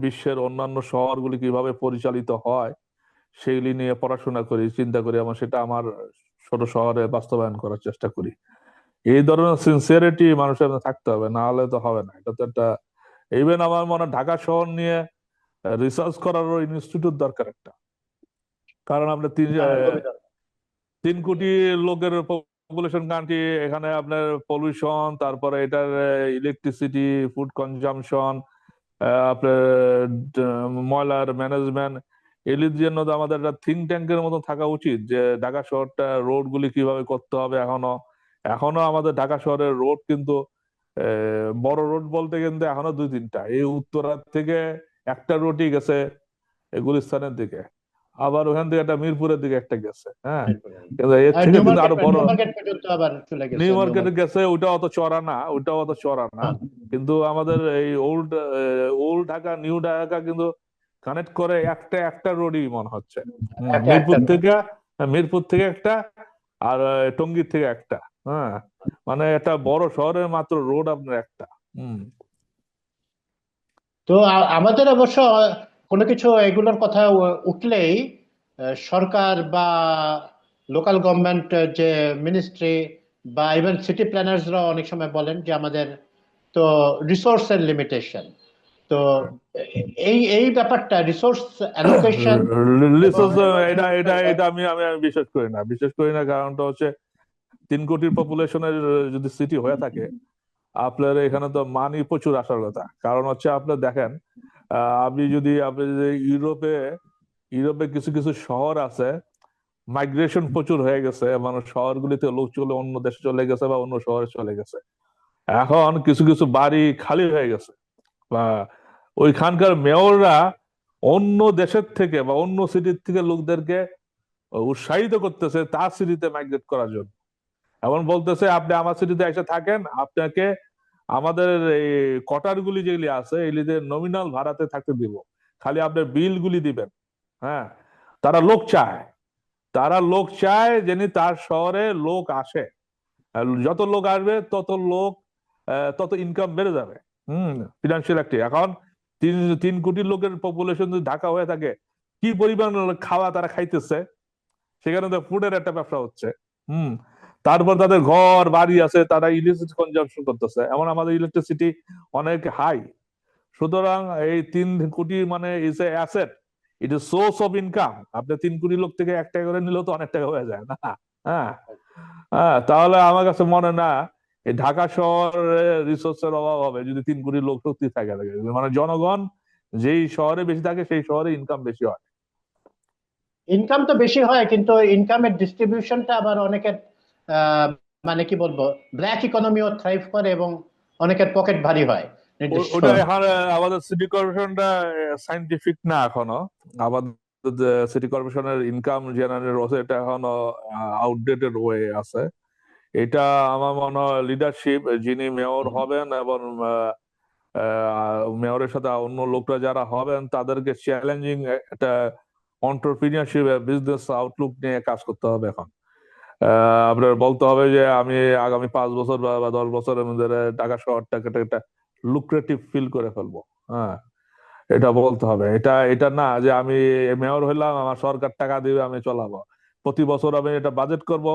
বিশ্বের অন্যান্য শহরগুলি কিভাবে পরিচালিত হয় সেইগুলি নিয়ে পড়াশোনা করি, চিন্তা করি, এবং সেটা আমার ছোট শহরে বাস্তবায়ন করার চেষ্টা করি। এই ধরনের সিনসিয়ারিটি মানুষের মধ্যে থাকতে হবে, না হলে তো হবে না। এটা তো একটা, ইভেন আমার মনে হয় ঢাকা শহর নিয়ে রিসার্চ করারও ইনস্টিটিউট দরকার একটা। কারণ আমরা হ্যাঁ, খুবই 3 কোটি লোকের পপুলেশন কান্ট্রি, এখানে আপনার পলিউশন, তারপরে এটার ইলেকট্রিসিটি, ফুড কনজাম্পশন, আপনার ময়লার ম্যানেজমেন্ট, এগুলির জন্য তো আমাদের একটা থিঙ্ক ট্যাঙ্কের মতো থাকা উচিত, যে ঢাকা শহরটা রোড গুলি কিভাবে করতে হবে। এখনো এখনো আমাদের ঢাকা শহরের রোড কিন্তু বড় রোড বলতে কিন্তু এখনো 2-3টা। এই উত্তরা থেকে একটা রোডই গেছে গুলিস্তানের দিকে, আবার ওখান থেকে একটা মিরপুরের দিকে একটা গেছে। হ্যাঁ, কিন্তু এর থেকে কিন্তু আরো বড় নিউ মার্কেট পর্যন্ত আবার চলে গেছে নিউ নিউ মার্কেটে মার্কেট। গেছে, ওইটা অত চড়া না, ওইটাও অত চড়া না। হ্যাঁ, কিন্তু আমাদের এই old old Dhaka new Dhaka কিন্তু কানেক্ট করে একটা একটা রোডই মনে হচ্ছে। একটা একটা মিরপুর থেকে একটা, আর টঙ্গীর থেকে একটা। হ্যাঁ, মানে একটা বড় শহরের মাত্র রোড আপনার একটা। হম তো আমাদের অবশ্য কোনো কিছু এগুলোর কথা উঠলেই সরকার বা লোকাল গভর্নমেন্ট, যে মিনিস্ট্রি বা ইভেন সিটি প্ল্যানার্সরা অনেক সময় বলেন যে আমাদের তো রিসোর্সের লিমিটেশন। তো এই এই ব্যাপারটা রিসোর্স অ্যালোকেশন এবং রিসোর্স, এটা এটা এটা আমি আমি আমি বিশ্বাস করি না। কারণটা হচ্ছে 3 কোটির পপুলেশনের যদি সিটি হয়ে থাকে, আপনার এখানে তো মানি প্রচুর আসার কথা, কারণ হচ্ছে আপনার দেখেন, আপনি যদি ইউরোপে ইউরোপে কিছু কিছু শহর আছে, মাইগ্রেশন প্রচুর হয়ে গেছে, মানে শহরগুলিতে লোক চলে অন্য দেশে চলে গেছে বা অন্য শহরে চলে গেছে। এখন কিছু কিছু বাড়ি খালি হয়ে গেছে, বা ওইখানকার মেয়ররা অন্য দেশের থেকে বা অন্য সিটির থেকে লোকদেরকে উৎসাহিত করতেছে তার সিটিতে মাইগ্রেট করার জন্য। এমন বলতেছে, আপনি আমার সিটিতে এসে থাকেন, আপনাকে আমাদের এই কোয়ার্টার গুলি যেগুলি আছে এগুলিতে নমিনাল ভাড়াতে থাকতে দিব, খালি আপনার বিল গুলি দিবেন। হ্যাঁ, তারা লোক চায়, তারা লোক চায় যেন তার শহরে লোক আসে। আর যত লোক আসবে তত লোক, তত ইনকাম বেড়ে যাবে। ফিনান্সিয়াল একটি এখন তিন 3 কোটি লোকের পপুলেশন যদি ঢাকা হয়ে থাকে, কি পরিমাণ খাওয়া তারা খাইতেছে, সেখানে তো ফুডের একটা ব্যবসা হচ্ছে। হুম তারপর তাদের ঘর বাড়ি আছে, তারা ইলেকট্রিসিটি কনজাম্পশন করতেছে, এমন আমাদের ইলেকট্রিসিটি অনেক হাই। সুতরাং এই 3 কোটি মানে is a asset, it is source of income. আপনি 3 কোটি লোক থেকে 1 টাকা করে নিলেও তো অনেক টাকা হয়ে যায় না? হ্যাঁ, হ্যাঁ, তাহলে আমার কাছে মনে না এই ঢাকা শহরে রিসোর্সের অভাব হবে যদি 3 কোটি লোক সত্যি থাকে। মানে জনগণ যেই শহরে বেশি থাকে সেই শহরে ইনকাম বেশি হয়। ইনকাম তো বেশি হয়, কিন্তু ইনকামের ডিস্ট্রিবিউশনটা আবার অনেকের আহ, মানে কি বলবো, ব্ল্যাক ইকোনমিও থ্রাইভ করে এবং অনেকের পকেট ভারী হয় নির্দিষ্ট ওটা এখন আমাদের সিটি কর্পোরেশনটা সাইন্টিফিক না এখনো। আমাদের সিটি কর্পোরেশনের ইনকাম জেনারেট হচ্ছে, এটা এখনো আউটডেটেড ওয়ে আছে। এটা আমার মনে হয় লিডারশিপ, যিনি মেয়র হবেন এবং মেয়রের সাথে অন্য লোকরা যারা হবেন তাদেরকে চ্যালেঞ্জিং একটা অন্টারপ্রিনিয়রশিপ বিজনেস আউটলুক নিয়ে কাজ করতে হবে এখন। আপনার বলতে হবে যে আমি আগামী 5 বছর বা 10 বছরের মধ্যে ঢাকা শহরটাকে একটা লুক্রেটিভ ফিল করে ফেলবো। হ্যাঁ, এটা বলতে হবে। এটা এটা না যে আমি মেয়র হইলাম, আমার সরকার টাকা দিবে, আমি চলাবো। প্রতি বছর আমি এটা বাজেট করব,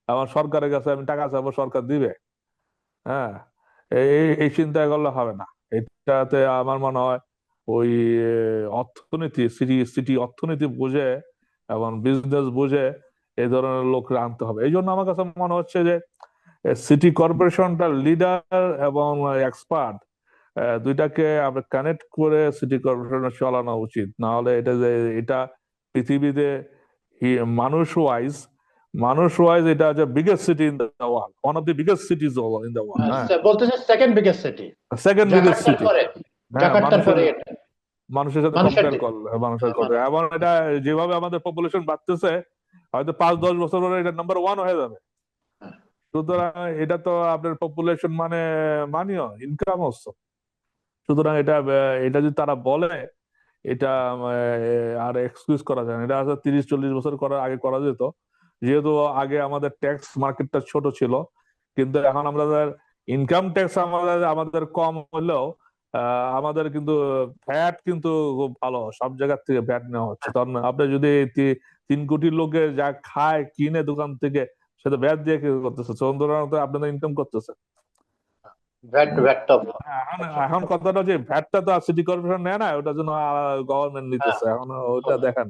আমার সরকারের কাছে আমি টাকা চাবো, সরকার দিবে। হ্যাঁ, এই এই চিন্তা করলে হবে না। এটাতে আমার মনে হয় ওই অর্থনীতি, সিটি সিটি অর্থনীতি বুঝে এবং বিজনেস বুঝে এই ধরনের লোকরা আনতে হবে। এই জন্য আমার কাছে মনে হচ্ছে যে সিটি কর্পোরেশনটা লিডার এবং এক্সপার্ট দুইটাকে আমরা কানেক্ট করে সিটি কর্পোরেশন চালানো উচিত। না হলে এটা যে এটা পৃথিবীতে মানুষ ওয়াইজ এটা হচ্ছে biggest city in the world, one of the biggest cities in the world. হ্যাঁ, বলতেছে second biggest city, second biggest জাকার্তার সিটি। পরে। হ্যাঁ, জাকার্তার মানুষের পরে এটা মানুষের সাথে মানুষের কম্পেয়ার দিক। করলে, মানুষের হ্যাঁ, কথা, মানুষ। এবং এটা যেভাবে আমাদের পপুলেশন বাড়তেছে, হয়তো 5-10 বছর পরে এটা নাম্বার 1 হয়ে যাবে। হ্যাঁ। সুতরাং এটা তো আপনার পপুলেশন মানে মানিও ইনকাম হচ্ছে। সুতরাং এটা এটা যদি তারা বলে, এটা আর এক্সকিউজ করা যায় না। এটা আসলে 30-40 বছর করার আগে করা যেত, যেহেতু আগে আমাদের ট্যাক্স মার্কেটটা ছোট ছিল। কিন্তু এখন আমাদের ইনকাম ট্যাক্স আমাদের আমাদের কম হলেও আমাদের কিন্তু ভ্যাট কিন্তু খুব ভালো, সব জায়গার থেকে ভ্যাট নেওয়া হচ্ছে। তখন আপনি যদি 3 কোটি লোকে যা খায় কিনে দোকান থেকে, সেটা ভ্যাট দিয়ে কি করতেছে? সুতরাং তো আপনাদের ইনকাম করতেছে। ভ্যাট ভ্যাট তো এখন এখন কথাটা হচ্ছে ভ্যাটটা তো আর সিটি কর্পোরেশন নেয় না, ওটার জন্য গভর্নমেন্ট হ্যাঁ, নিতেছে। এখন ওইটা দেখেন,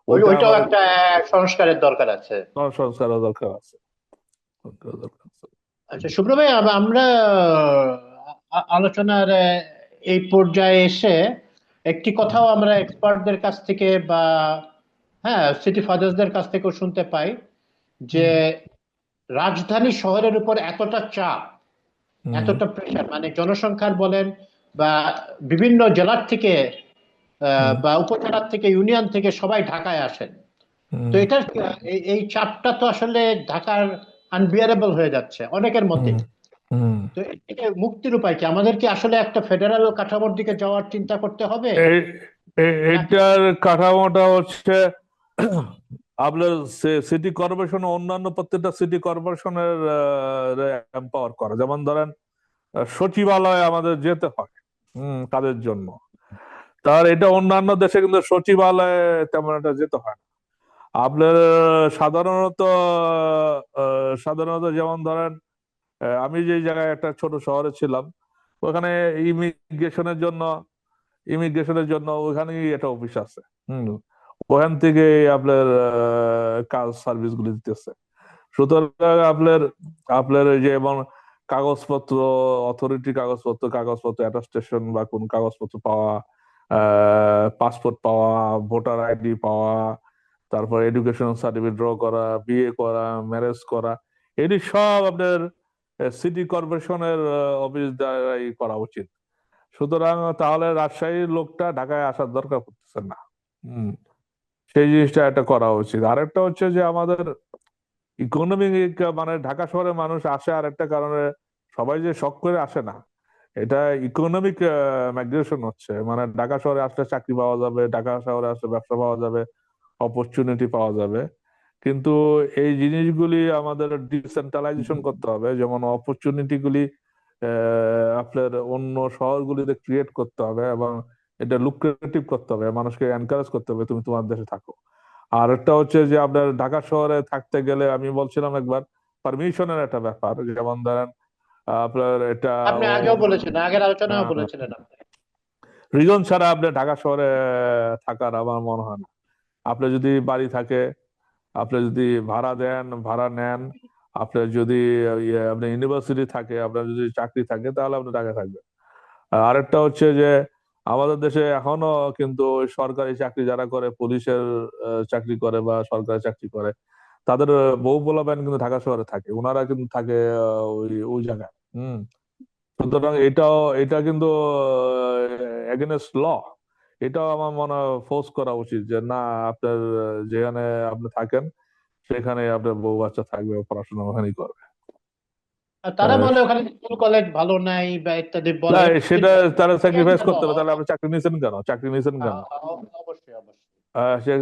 ওই ওইটা ওইটাও আমাদের একটা সংস্কারের দরকার আছে। সংস্কারের দরকার আছে, সংস্কারের দরকার আছে। আচ্ছা শুভ্র ভাই, আমরা আলোচনার এই পর্যায়ে এসে একটি কথাও আমরা এক্সপার্টদের কাছ থেকে বা হ্যাঁ সিটি ফাদার্সদের কাছ থেকেও শুনতে পাই যে হুম, রাজধানী শহরের উপর এতটা চাপ, হুম, এতটা প্রেশার, মানে জনসংখ্যার বলেন বা বিভিন্ন জেলার থেকে হুম, বা উপজেলার থেকে, ইউনিয়ন থেকে সবাই ঢাকায় আসেন। তো হুম, এটা এই চাপটা তো আসলে ঢাকার আনবিয়ারেবল হয়ে যাচ্ছে অনেকের মতে। হুম, হুম। তো এর থেকে মুক্তির উপায় কি? আমাদের কি আসলে একটা ফেডারেল কাঠামোর দিকে যাওয়ার চিন্তা করতে হবে এই নাকি? এটার কাঠামোটা হচ্ছে আপনার সিটি কর্পোরেশন অন্যান্য প্রত্যেকটা সিটি কর্পোরেশনের এম্পাওয়ার করে। যেমন ধরেন সচিবালয় আমাদের যেতে হয় কাদের জন্য, তার এটা অন্যান্য দেশে কিন্তু সচিবালয়ে তেমন একটা যেতে হয় না। আপনার সাধারণত সাধারণত যেমন ধরেন আমি যে জায়গায় একটা ছোট শহরে ছিলাম, ওখানে ইমিগ্রেশনের জন্য ওখানেই একটা অফিস আছে। হম ওখান থেকে আপনার কাজ সার্ভিস গুলি দিতেছে। সুতরাং আপনার আপনার এই যে এবং কাগজপত্র, অথরিটি কাগজপত্র অ্যাটাস্টেশন বা কোন কাগজপত্র পাওয়া, পাসপোর্ট পাওয়া, ভোটার আইডি পাওয়া, তারপর এডুকেশন সার্টিফিকেট ড্র করা, বিয়ে করা, ম্যারেজ করা, এটি সব আপনার সিটি কর্পোরেশনের অফিস দ্বারাই করা উচিত। সুতরাং তাহলে রাজশাহীর লোকটা ঢাকায় আসার দরকার পড়তেছে না। হম সেই জিনিসটা একটা করা উচিত। আরেকটা হচ্ছে যে আমাদের ইকোনমিক, মানে ঢাকা শহরে মানুষ আসে আর একটা কারণে, সবাই যে শখ করে আসে না, এটা ইকোনমিক মাইগ্রেশন হচ্ছে। মানে ঢাকা শহরে আসলে চাকরি পাওয়া যাবে, ঢাকা শহরে আসলে ব্যবসা পাওয়া যাবে, অপরচুনিটি পাওয়া যাবে। কিন্তু এই জিনিসগুলি আমাদের ডিসেন্ট্রালাইজেশন করতে হবে, যেমন অপরচুনিটি গুলি আপনার অন্য শহরগুলিতে ক্রিয়েট করতে হবে এবং এটা লুক্রেটিভ করতে হবে, মানুষকে এনকারেজ করতে হবে তুমি তোমার দেশে থাকো। আর একটা হচ্ছে যে আপনার ঢাকা শহরে থাকতে গেলে আমি বলছিলাম একবার পারমিশনের একটা ব্যাপার, যেমন ধরেন আপনার এটা আপনি আগেও বলেছেন, আগের আলোচনাও বলেছিলেন আপনি। রিজন ছাড়া আপনি ঢাকা শহরে থাকার আমার মনে হয় না। আপনি যদি বাড়ি থাকে, আপনি যদি ভাড়া দেন, ভাড়া নেন, আপনার যদি আপনি ইউনিভার্সিটি থাকে, আপনার যদি চাকরি থাকে, তাহলে আপনি ঢাকায় থাকবেন। আর আরেকটা হচ্ছে যে আমাদের দেশে এখনো কিন্তু ওই সরকারি চাকরি যারা করে, পুলিশের চাকরি করে বা সরকারি চাকরি করে, তাদের বউ পোলাপান কিন্তু ঢাকা শহরে থাকে, ওনারা কিন্তু থাকে ওই ওই জায়গায়। হম সুতরাং এটা কিন্তু এগেনস্ট ল। এটাও আমার মনে হয় ফোর্স করা উচিত যে না, আপনার যেখানে আপনি থাকেন সেখানে আপনার বউ বাচ্চা থাকবে, পড়াশোনা ওখানেই করবে। আর তারা বলে ওখানে স্কুল কলেজ ভালো নাই বা ইত্যাদি না, বলে, সেটা কিন্তু তারা স্যাক্রিফাইস কেন? করতে হবে। তাহলে আপনি চাকরি নিয়েছেন কেন? চাকরি নিয়েছেন কেন? অবশ্যই অবশ্যই। সে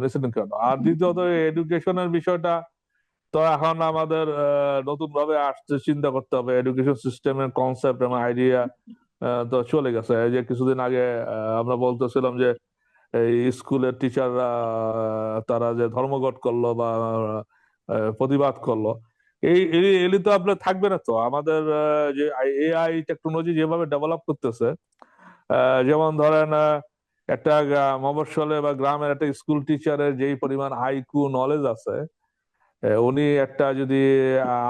নিয়েছেন কেন? আর দ্বিতীয়ত এডুকেশনের বিষয়টা তো এখন আমাদের নতুন ভাবে আসছে, চিন্তা করতে হবে। এডুকেশন সিস্টেমের কনসেপ্ট এবং আইডিয়া তো চলে গেছে। এই যে কিছুদিন আগে আমরা বলতেছিলাম যে এই স্কুলের টিচাররা তারা যে ধর্মঘট করলো বা প্রতিবাদ করলো, এলি তো আপনার থাকবে না। তো আমাদের যে এআই টেকনোলজি যেভাবে ডেভেলপ করতেছে, যেমন ধরেন একটা মফস্বলে বা গ্রামের একটা স্কুল টিচারের যেই পরিমাণ আইকিউ নলেজ আছে, উনি একটা যদি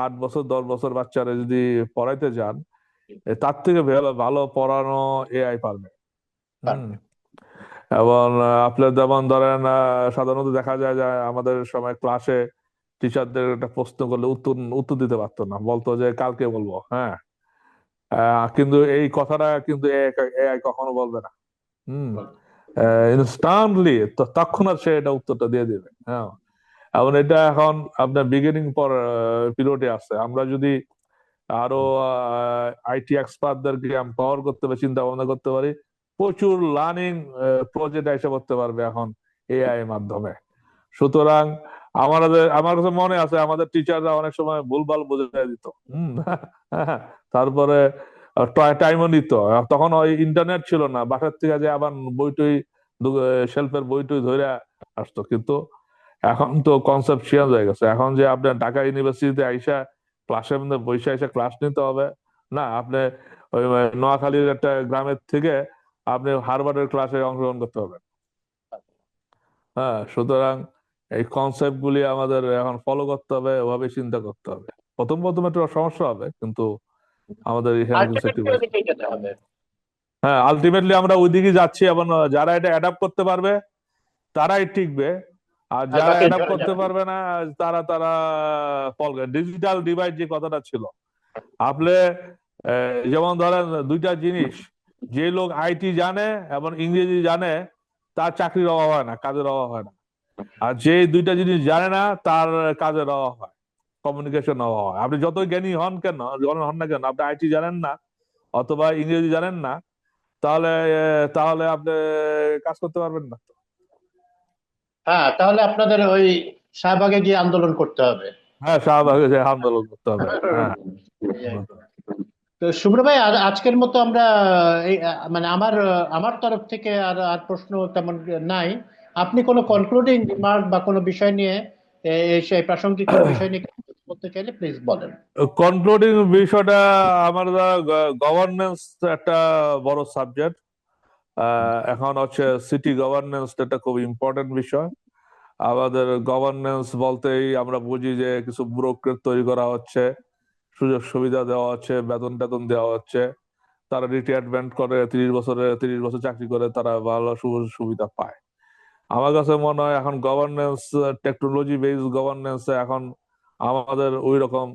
8 বছর 10 বছর বাচ্চারা যদি পড়াইতে যান, তার থেকে ভালো ভালো পড়ানো এআই পারবে। হম এবং আপনার যেমন ধরেন সাধারণত দেখা যায় যে আমাদের সময় ক্লাসে টিচারদের একটা প্রশ্ন করলে উত্তর উত্তর দিতে পারতো না, বলতো যে কালকে বলবো। হ্যাঁ, কিন্তু এই কথাটা কিন্তু এআই কখনো বলবে না। হম ইনস্ট্যান্টলি তৎক্ষণাৎ সে এটা উত্তরটা দিয়ে দিবে। হ্যাঁ, এবং এটা এখন আপনার বিগিনিং পর পিরিয়ডে আছে। আমরা যদি আরো আইটি এক্সপার্টদেরকে এম্পাওয়ার করতে পারি, চিন্তা ভাবনা করতে পারি, প্রচুর লার্নিং প্রজেক্ট এসে করতে পারবে এখন এআই এর মাধ্যমে। সুতরাং আমার কাছে মনে আছে আমাদের টিচাররা অনেক সময় ভুলভাল বুঝিয়ে দিত। হম তারপরে টাইমও নিত। তখন ওই ইন্টারনেট ছিল না, বাসার থেকে যে আবার বইটই শেলফের বইটই ধরে আসতো। কিন্তু এখন তো কনসেপ্ট চেঞ্জ হয়ে গেছে। এখন যে আপনার ঢাকা ইউনিভার্সিটিতে আইসা ক্লাসের মধ্যে বসে এসে ক্লাস নিতে হবে না, আপনি ওই নোয়াখালীর একটা গ্রামের থেকে আপনি হার্ভার্ডের ক্লাসে অংশগ্রহণ করতে হবে। হ্যাঁ, সুতরাং এই কনসেপ্ট গুলি আমাদের এখন ফলো করতে হবে, ওভাবে চিন্তা করতে হবে। প্রথম প্রথম একটু সমস্যা হবে, কিন্তু আমাদের এখানে কিছু আলটিমেটলি sacrifice ওদিকেই যেতে হবে। হ্যাঁ, আলটিমেটলি আমরা ওইদিকে যাচ্ছি এবং যারা এটা অ্যাডাপ্ট করতে পারবে তারাই টিকবে। আর আর যারা বাকি অ্যাডাপ্ট ঝরে করতে যাবে। পারবে না, তারা তারা ফল। ডিজিটাল ডিভাইড যে কথাটা ছিল, আপনি যেমন ধরেন দুইটা জিনিস, যে লোক আইটি জানে এবং ইংরেজি জানে, তার চাকরির অভাব হয় না, কাজের অভাব হয় না। আর যে দুইটা জিনিস জানে না, তার কাজের অভাব হয়, কমিউনিকেশন অভাব হয়। আপনি যতই জ্ঞানী হন কেন, হন না কেন, আপনি আইটি জানেন না অথবা ইংরেজি জানেন না, তাহলে তাহলে আপনি কাজ করতে পারবেন না। হ্যাঁ, তাহলে আপনাদের ওই শাহবাগে গিয়ে আন্দোলন করতে হবে। হ্যাঁ, শাহবাগে যে আন্দোলন করতে হবে। হ্যাঁ। এই আর কি। তো শুভ্র ভাই, আজকের মতো আমরা এই মানে আমার তরফ থেকে আর আর প্রশ্ন তেমন নাই। আপনি কোনো কনক্লুডিং রিমার্ক বা কোনো বিষয় নিয়ে সেই প্রাসঙ্গিক কোনো বিষয় নিয়ে কিছু বলতে চাইলে প্লিজ বলেন। কনক্লুডিং বিষয়টা, আমার গভর্নেন্স একটা বড় সাবজেক্ট। এখন হচ্ছে সিটি গভর্নেন্স একটা খুব ইম্পর্টেন্ট বিষয়। আমাদের গভর্নেন্স বলতেই আমরা বুঝি যে কিছু ব্যুরোক্রেট তৈরি করা হচ্ছে, সুযোগ সুবিধা দেওয়া হচ্ছে, বেতন টেতন দেওয়া হচ্ছে, তারা রিটায়ারমেন্ট করে 30 বছর চাকরি করে, তারা ভালো সুযোগ সুবিধা পায়। আমার কাছে মনে হয় এখন গভর্নেন্স, টেকনোলজি বেসড গভর্নেন্স এখন আমাদের ওই রকম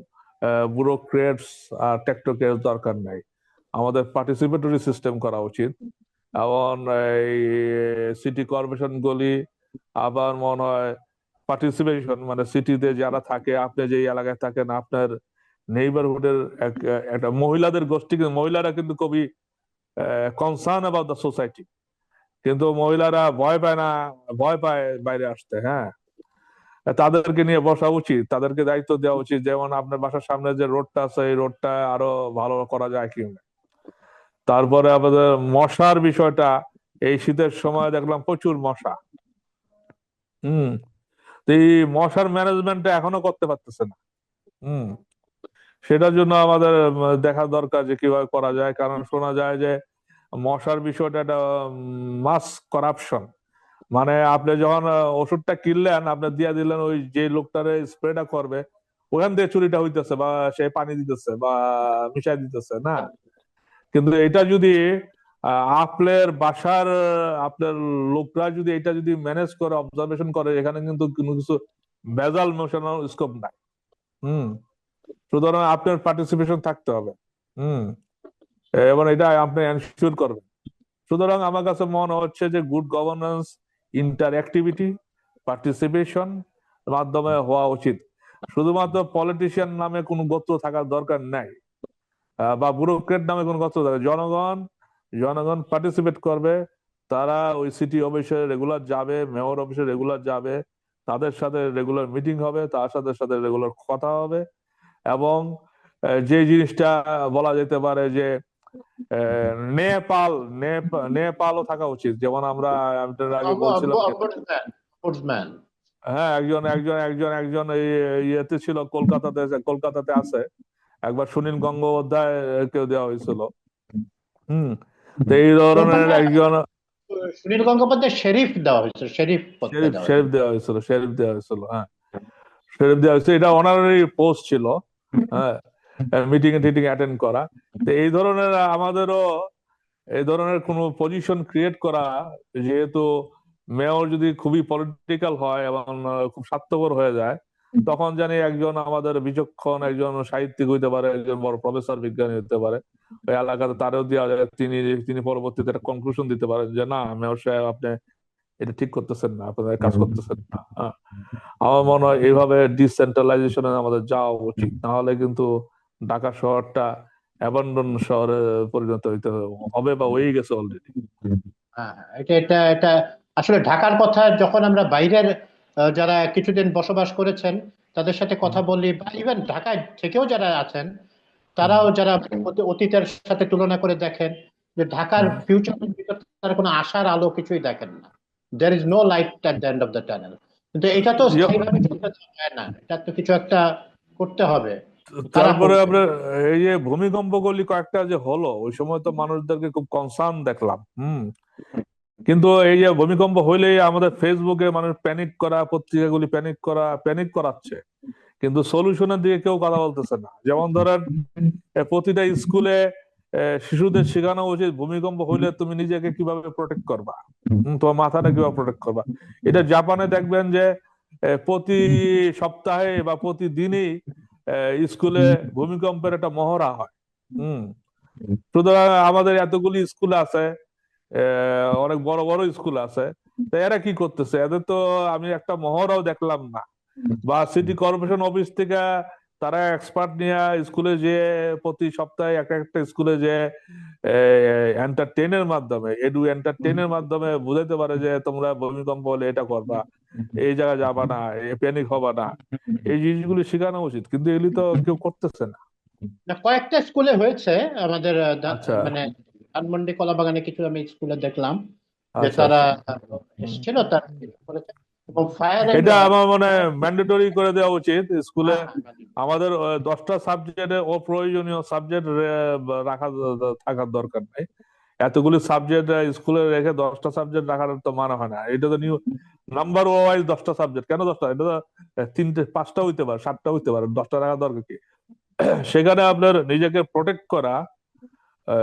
ব্যুরোক্রেটস আর টেকনোক্রেটস দরকার নাই। আমাদের পার্টিসিপেটরি সিস্টেম করা উচিত। এবং এই সিটি কর্পোরেশন গুলি আবার মনে হয় পার্টিসিপেশন, মানে সিটিতে যারা থাকে, আপনি যে এলাকায় থাকেন, আপনার নেইবারহুডের একটা মহিলাদের গোষ্ঠী, কিন্তু মহিলারা কিন্তু খুবই কনসার্ন অ্যাবাউট দ্য সোসাইটি, কিন্তু মহিলারা ভয় পায় না, ভয় পায় বাইরে আসতে। হ্যাঁ, তাদেরকে নিয়ে বসা উচিত, তাদেরকে দায়িত্ব দেওয়া উচিত। যেমন আপনার বাসার সামনে যে রোডটা আছে, এই রোডটা আরো ভালো করা যায় কি। তারপরে আমাদের মশার বিষয়টা, এই শীতের সময় দেখলাম প্রচুর মশা। হুম। তো এই মশার ম্যানেজমেন্টটা এখনো করতে পারতেছে না। হুম। সেটার জন্য আমাদের দেখা দরকার যে কিভাবে করা যায়, কারণ শোনা যায় যে মশার বিষয়টা একটা মাস করাপশন। মানে আপনি যখন ওষুধটা কিনলেন, আপনি দিয়ে দিলেন ওই যে লোকটারে স্প্রেটা করবে, ওখান থেকে চুরিটা হইতেছে, বা সে পানি দিতেছে বা মিশাই দিতেছে না। কিন্তু এটা যদি আপনার বাসার আপনার লোকরা যদি এটা যদি ম্যানেজ করে, অবজারভেশন করে, এখানে কিন্তু কোনো কিছু ভেজাল মেশানোর স্কোপ নাই। হুম। সুতরাং আপনার পার্টিসিপেশন থাকতে হবে। হুম। এবং এটা আপনি এনশিওর করবেন। সুতরাং আমার কাছে মনে হচ্ছে যে গুড গভর্নেন্স, ইন্টারঅ্যাক্টিভিটি, পার্টিসিপেশন মাধ্যমে হওয়া উচিত। শুধুমাত্র পলিটিশিয়ান নামে কোনো গোত্র থাকার দরকার নাই, বা ব্যুরোক্রেট নামে কোনো গোত্র থাকার। জনগণ জনগণ পার্টিসিপেট করবে, তারা ওই সিটি অফিসে রেগুলার যাবে, মেয়র অফিসে রেগুলার যাবে, তাদের সাথে রেগুলার মিটিং হবে, তার সাথে সাথে রেগুলার কথা হবে। এবং যে জিনিসটা বলা যেতে পারে যে নেপাল নেপালও থাকা উচিত, যেমন আমরা আগে বলছিলাম। ombudsman। হ্যাঁ, একজন একজন একজন একজন এই ইয়েতে ছিল, কলকাতাতে আছে। একবার সুনীল গঙ্গোপাধ্যায় কেউ দেওয়া হয়েছিল। হুম। তো এই ধরনের ওখানে একজন সুনীল গঙ্গোপাধ্যায় শেরিফ দেওয়া হয়েছে, শেরিফ পদটা শেরিফ দেওয়া শেরিফ হয়েছে। দেওয়া হয়েছিল, শেরিফ দেওয়া হয়েছিল। হ্যাঁ, শেরিফ দেওয়া হয়েছে, এটা অনারারি পোস্ট ছিল। হ্যাঁ, মিটিং টিটিং অ্যাটেন্ড করা। তো এই ধরনের আমাদেরও এই ধরনের কোনো পজিশন ক্রিয়েট করা, যেহেতু মেয়র যদি খুবই পলিটিক্যাল হয় এবং খুব স্বার্থপর হয়ে যায়, তখন জানি একজন আমাদের বিচক্ষণ একজন সাহিত্যিক হইতে পারে, একজন বড় প্রফেসর বিজ্ঞানী হতে পারে, ওই এলাকাতে তারও দেওয়া যায়। তিনি তিনি পরবর্তীতে একটা কনক্লুশন দিতে পারেন যে না, মেয়র সাহেব আপনি এটা ঠিক করতেছেন না, আপনাদের কাজ করতেছেন না। হ্যাঁ। আমার মনে হয় এইভাবে ডিসেন্ট্রালাইজেশনে আমাদের যাওয়া উচিত, নাহলে কিন্তু ঢাকা শহরটা অ্যাবান্ডন শহরে পরিণত হইতে হবে বা হয়ে গেছে অলরেডি। হ্যাঁ, হ্যাঁ, এটা এটা এটা আসলে ঢাকার কথা যখন আমরা বাইরের যারা কিছুদিন বসবাস করেছেন তাদের সাথে কথা বলি, বা ইভেন ঢাকায় থেকেও যারা আছেন, তারাও যারা অতীতের সাথে তুলনা করে দেখেন যে ঢাকার ফিউচারের ভিতর তারা কোনো আশার আলো কিছুই দেখেন না। There is no light at the end of the tunnel. কিন্তু এটা তো স্থায়ীভাবে চলতে চায় না, এটা তো কিছু একটা করতে হবে। কারা তারপরে করবে? আমরা এই যে ভূমিকম্পগুলি কয়েকটা যে হলো, ওই সময় তো মানুষদেরকে খুব কনসার্ন দেখলাম। কিন্তু এই যে ভূমিকম্প হইলেই আমাদের ফেসবুকে মানুষ প্যানিক করা, পত্রিকাগুলি প্যানিক করাচ্ছে, কিন্তু সলিউশনের দিকে কেউ কথা বলতেছে না। যেমন ধরেন প্রতিটা স্কুলে শিশুদের শেখানো উচিত ভূমিকম্প হইলে তুমি নিজেকে কিভাবে প্রোটেক্ট করবা, তোমার মাথাটা কিভাবে প্রোটেক্ট করবা। এটা জাপানে দেখবেন যে প্রতি সপ্তাহে বা প্রতিদিনই স্কুলে ভূমিকম্পের একটা মহড়া হয়। হম। সুতরাং আমাদের এতগুলি স্কুল আছে, অনেক বড় বড় স্কুল আছে, তো এরা কি করতেছে? এদের তো আমি একটা মহড়াও দেখলাম না। বা সিটি কর্পোরেশন অফিস থেকে তারা এক্সপার্ট নিয়ে স্কুলে যে প্রতি সপ্তাহে একটা একটা স্কুলে যে এন্টারটেইনের মাধ্যমে এন্টারটেইনের মাধ্যমে বুঝাইতে পারে যে তোমরা ভূমিকম্প হলে এটা করবা, এই জায়গায় যাবা না, প্যানিক হবা না। এই জিনিসগুলি শেখানো উচিত, কিন্তু এগুলি তো কেউ করতেছে না। না, কয়েকটা স্কুলে হয়েছে আমাদের আচ্ছা, মানে ধানমন্ডি কলাবাগানে কিছু আমি স্কুলে দেখলাম যে আচ্ছা, তারা আচ্ছা। এসেছিল, তারা করেছে। এবং ফায়ার এটা আমার মনে হয় ম্যান্ডেটরি করে দেওয়া উচিত স্কুলে। এন্ড আমাদের 10টা সাবজেক্টে অপ্রয়োজনীয় সাবজেক্ট রাখা থাকার দরকার নাই। এতগুলি সাবজেক্ট স্কুলে রেখে 10টা সাবজেক্ট রাখার তো মানে হয় না। এটা তো নিউ নাম্বার ওয়াইজ 10টা সাবজেক্ট, কেন 10টা? এটা তো 3টে 5টা হইতে পারে, 7টা হইতে পারে, 10টা রাখার দরকার কি? সেখানে আপনার নিজেকে প্রোটেক্ট করা,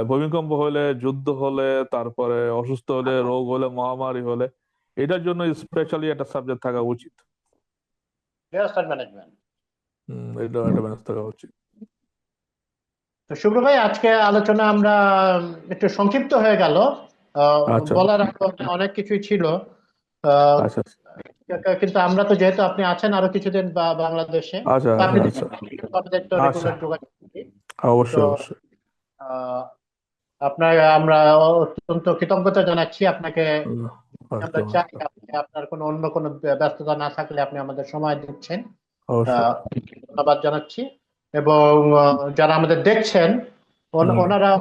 ভূমিকম্প হলে, যুদ্ধ হলে, তারপরে অসুস্থ হলে, রোগ হলে, মহামারী হলে, এটার জন্য স্পেশালি একটা সাবজেক্ট থাকা উচিত। Disaster management. এটা একটা ম্যানেজ থাকা উচিত। তো শুভ্র ভাই, আজকে আলোচনা আমরা একটু সংক্ষিপ্ত হয়ে গেল। আচ্ছা বলার অনেক কিছুই ছিল। আহ, আচ্ছা কিন্তু আমরা তো, যেহেতু আপনি আছেন আরো কিছুদিন বাংলাদেশে, আচ্ছা তো আপনি আচ্ছা আমাদের তো আচ্ছা, রেগুলার যোগাযোগ করি। তো অবশ্যই অবশ্যই। আহ, আপনার আমরা অত্যন্ত কৃতজ্ঞতা জানাচ্ছি আপনাকে। আমরা ওয়েলকাম। চাই আপনি, আপনার কোনো অন্য কোনো ব্যস্ততা না থাকলে আপনি আমাদের সময় দিচ্ছেন। অবশ্যই। আহ, ধন্যবাদ জানাচ্ছি। এবং যারা আমাদের দেখছেন, হুম ওনারা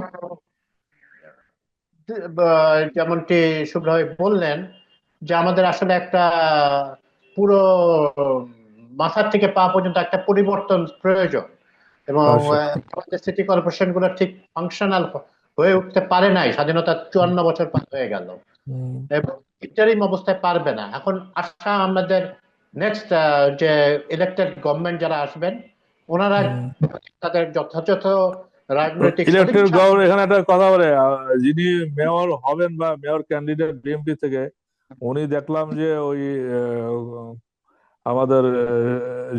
যেমনটি শুভ্র ভাই বললেন, যে আমাদের আসলে একটা পুরো মাথার থেকে পা পর্যন্ত একটা পরিবর্তন প্রয়োজন। এবং আচ্ছা। আমাদের সিটি কর্পোরেশন গুলো ঠিক ফাংশনাল হয়ে উঠতে পারে নাই, স্বাধীনতার 54 বছর পার হয়ে গেল, হুম এবং ইন্টারিম অবস্থায় পারবে না। এখন আশা আমাদের নেক্সট যে ইলেক্টেড গভর্নমেন্ট যারা আসবেন, ওনারা হুম তাদের যথাযথ রাজনৈতিক ইলেকটেড সদিচ্ছা। গভর্নমেন্ট, এখানে একটা কথা বলে, যিনি মেয়র হবেন বা মেয়র ক্যান্ডিডেট বিএনপি থেকে, উনি দেখলাম যে ওই আমাদের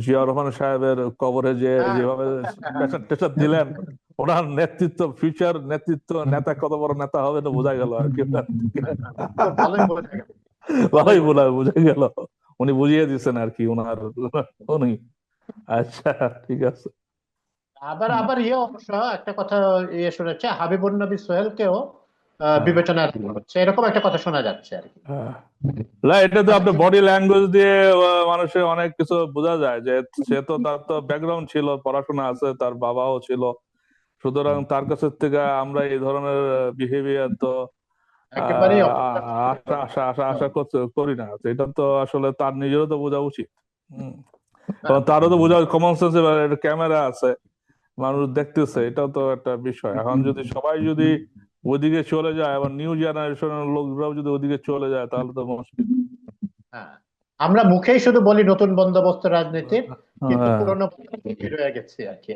জিয়া রহমান সাহেবের কবরে যে হ্যাঁ, যেভাবে পেশার টেশার দিলেন, ওনার নেতৃত্ব, ফিউচার নেতৃত্ব নেতা, কত বড় নেতা হবে তো বোঝা গেল আর কি। তো ভালোই বোঝা গেল, ভালোই ভালোই বোঝা বোঝা গেল, উনি বুঝিয়ে দিচ্ছেন আর কি ওনার উনি। আচ্ছা, ঠিক আছে। আবার আবার অবশ্য একটা কথা শুনেছে, হাবিবুন নবী সোহেলকেও হ্যাঁ বিবেচনায় রাখা হচ্ছে, এরকম একটা কথা শোনা যাচ্ছে আর কি। হ্যাঁ। না, এটা তো আচ্ছা, আপনার বডি ল্যাঙ্গুয়েজ দিয়ে মানুষের অনেক কিছু বোঝা যায়, যে সে তো, তার তো ব্যাকগ্রাউন্ড ছিল, পড়াশোনা আছে, তার বাবাও ছিল, সুতরাং তার কাছে থেকে আমরা এই ধরনের বিহেভিয়ার তো একেবারেই আশা আশা আশা আশা করি না। তো এটা তো আসলে তার নিজেরও তো বোঝা উচিত। হম এবং তারও তো বোঝা, কমন সেন্স, ক্যামেরা আছে, মানুষ দেখতেছে, এটাও তো একটা বিষয়। এখন যদি সবাই যদি ওদিকে চলে যায়, আবার নিউ জেনারেশনের লোকরাও যদি ওদিকে চলে যায়, তাহলে তো মুশকিল। হ্যাঁ, আমরা মুখেই শুধু বলি নতুন বন্দোবস্ত রাজনীতির, কিন্তু হ্যাঁ। পুরোনো পদ্ধতি রয়ে গেছে আর কি।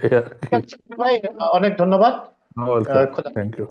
এই আর ঠিক কি। আছে ভাই, অনেক ধন্যবাদ। ওয়েলকাম। খোদা থ্যাংক ইউ।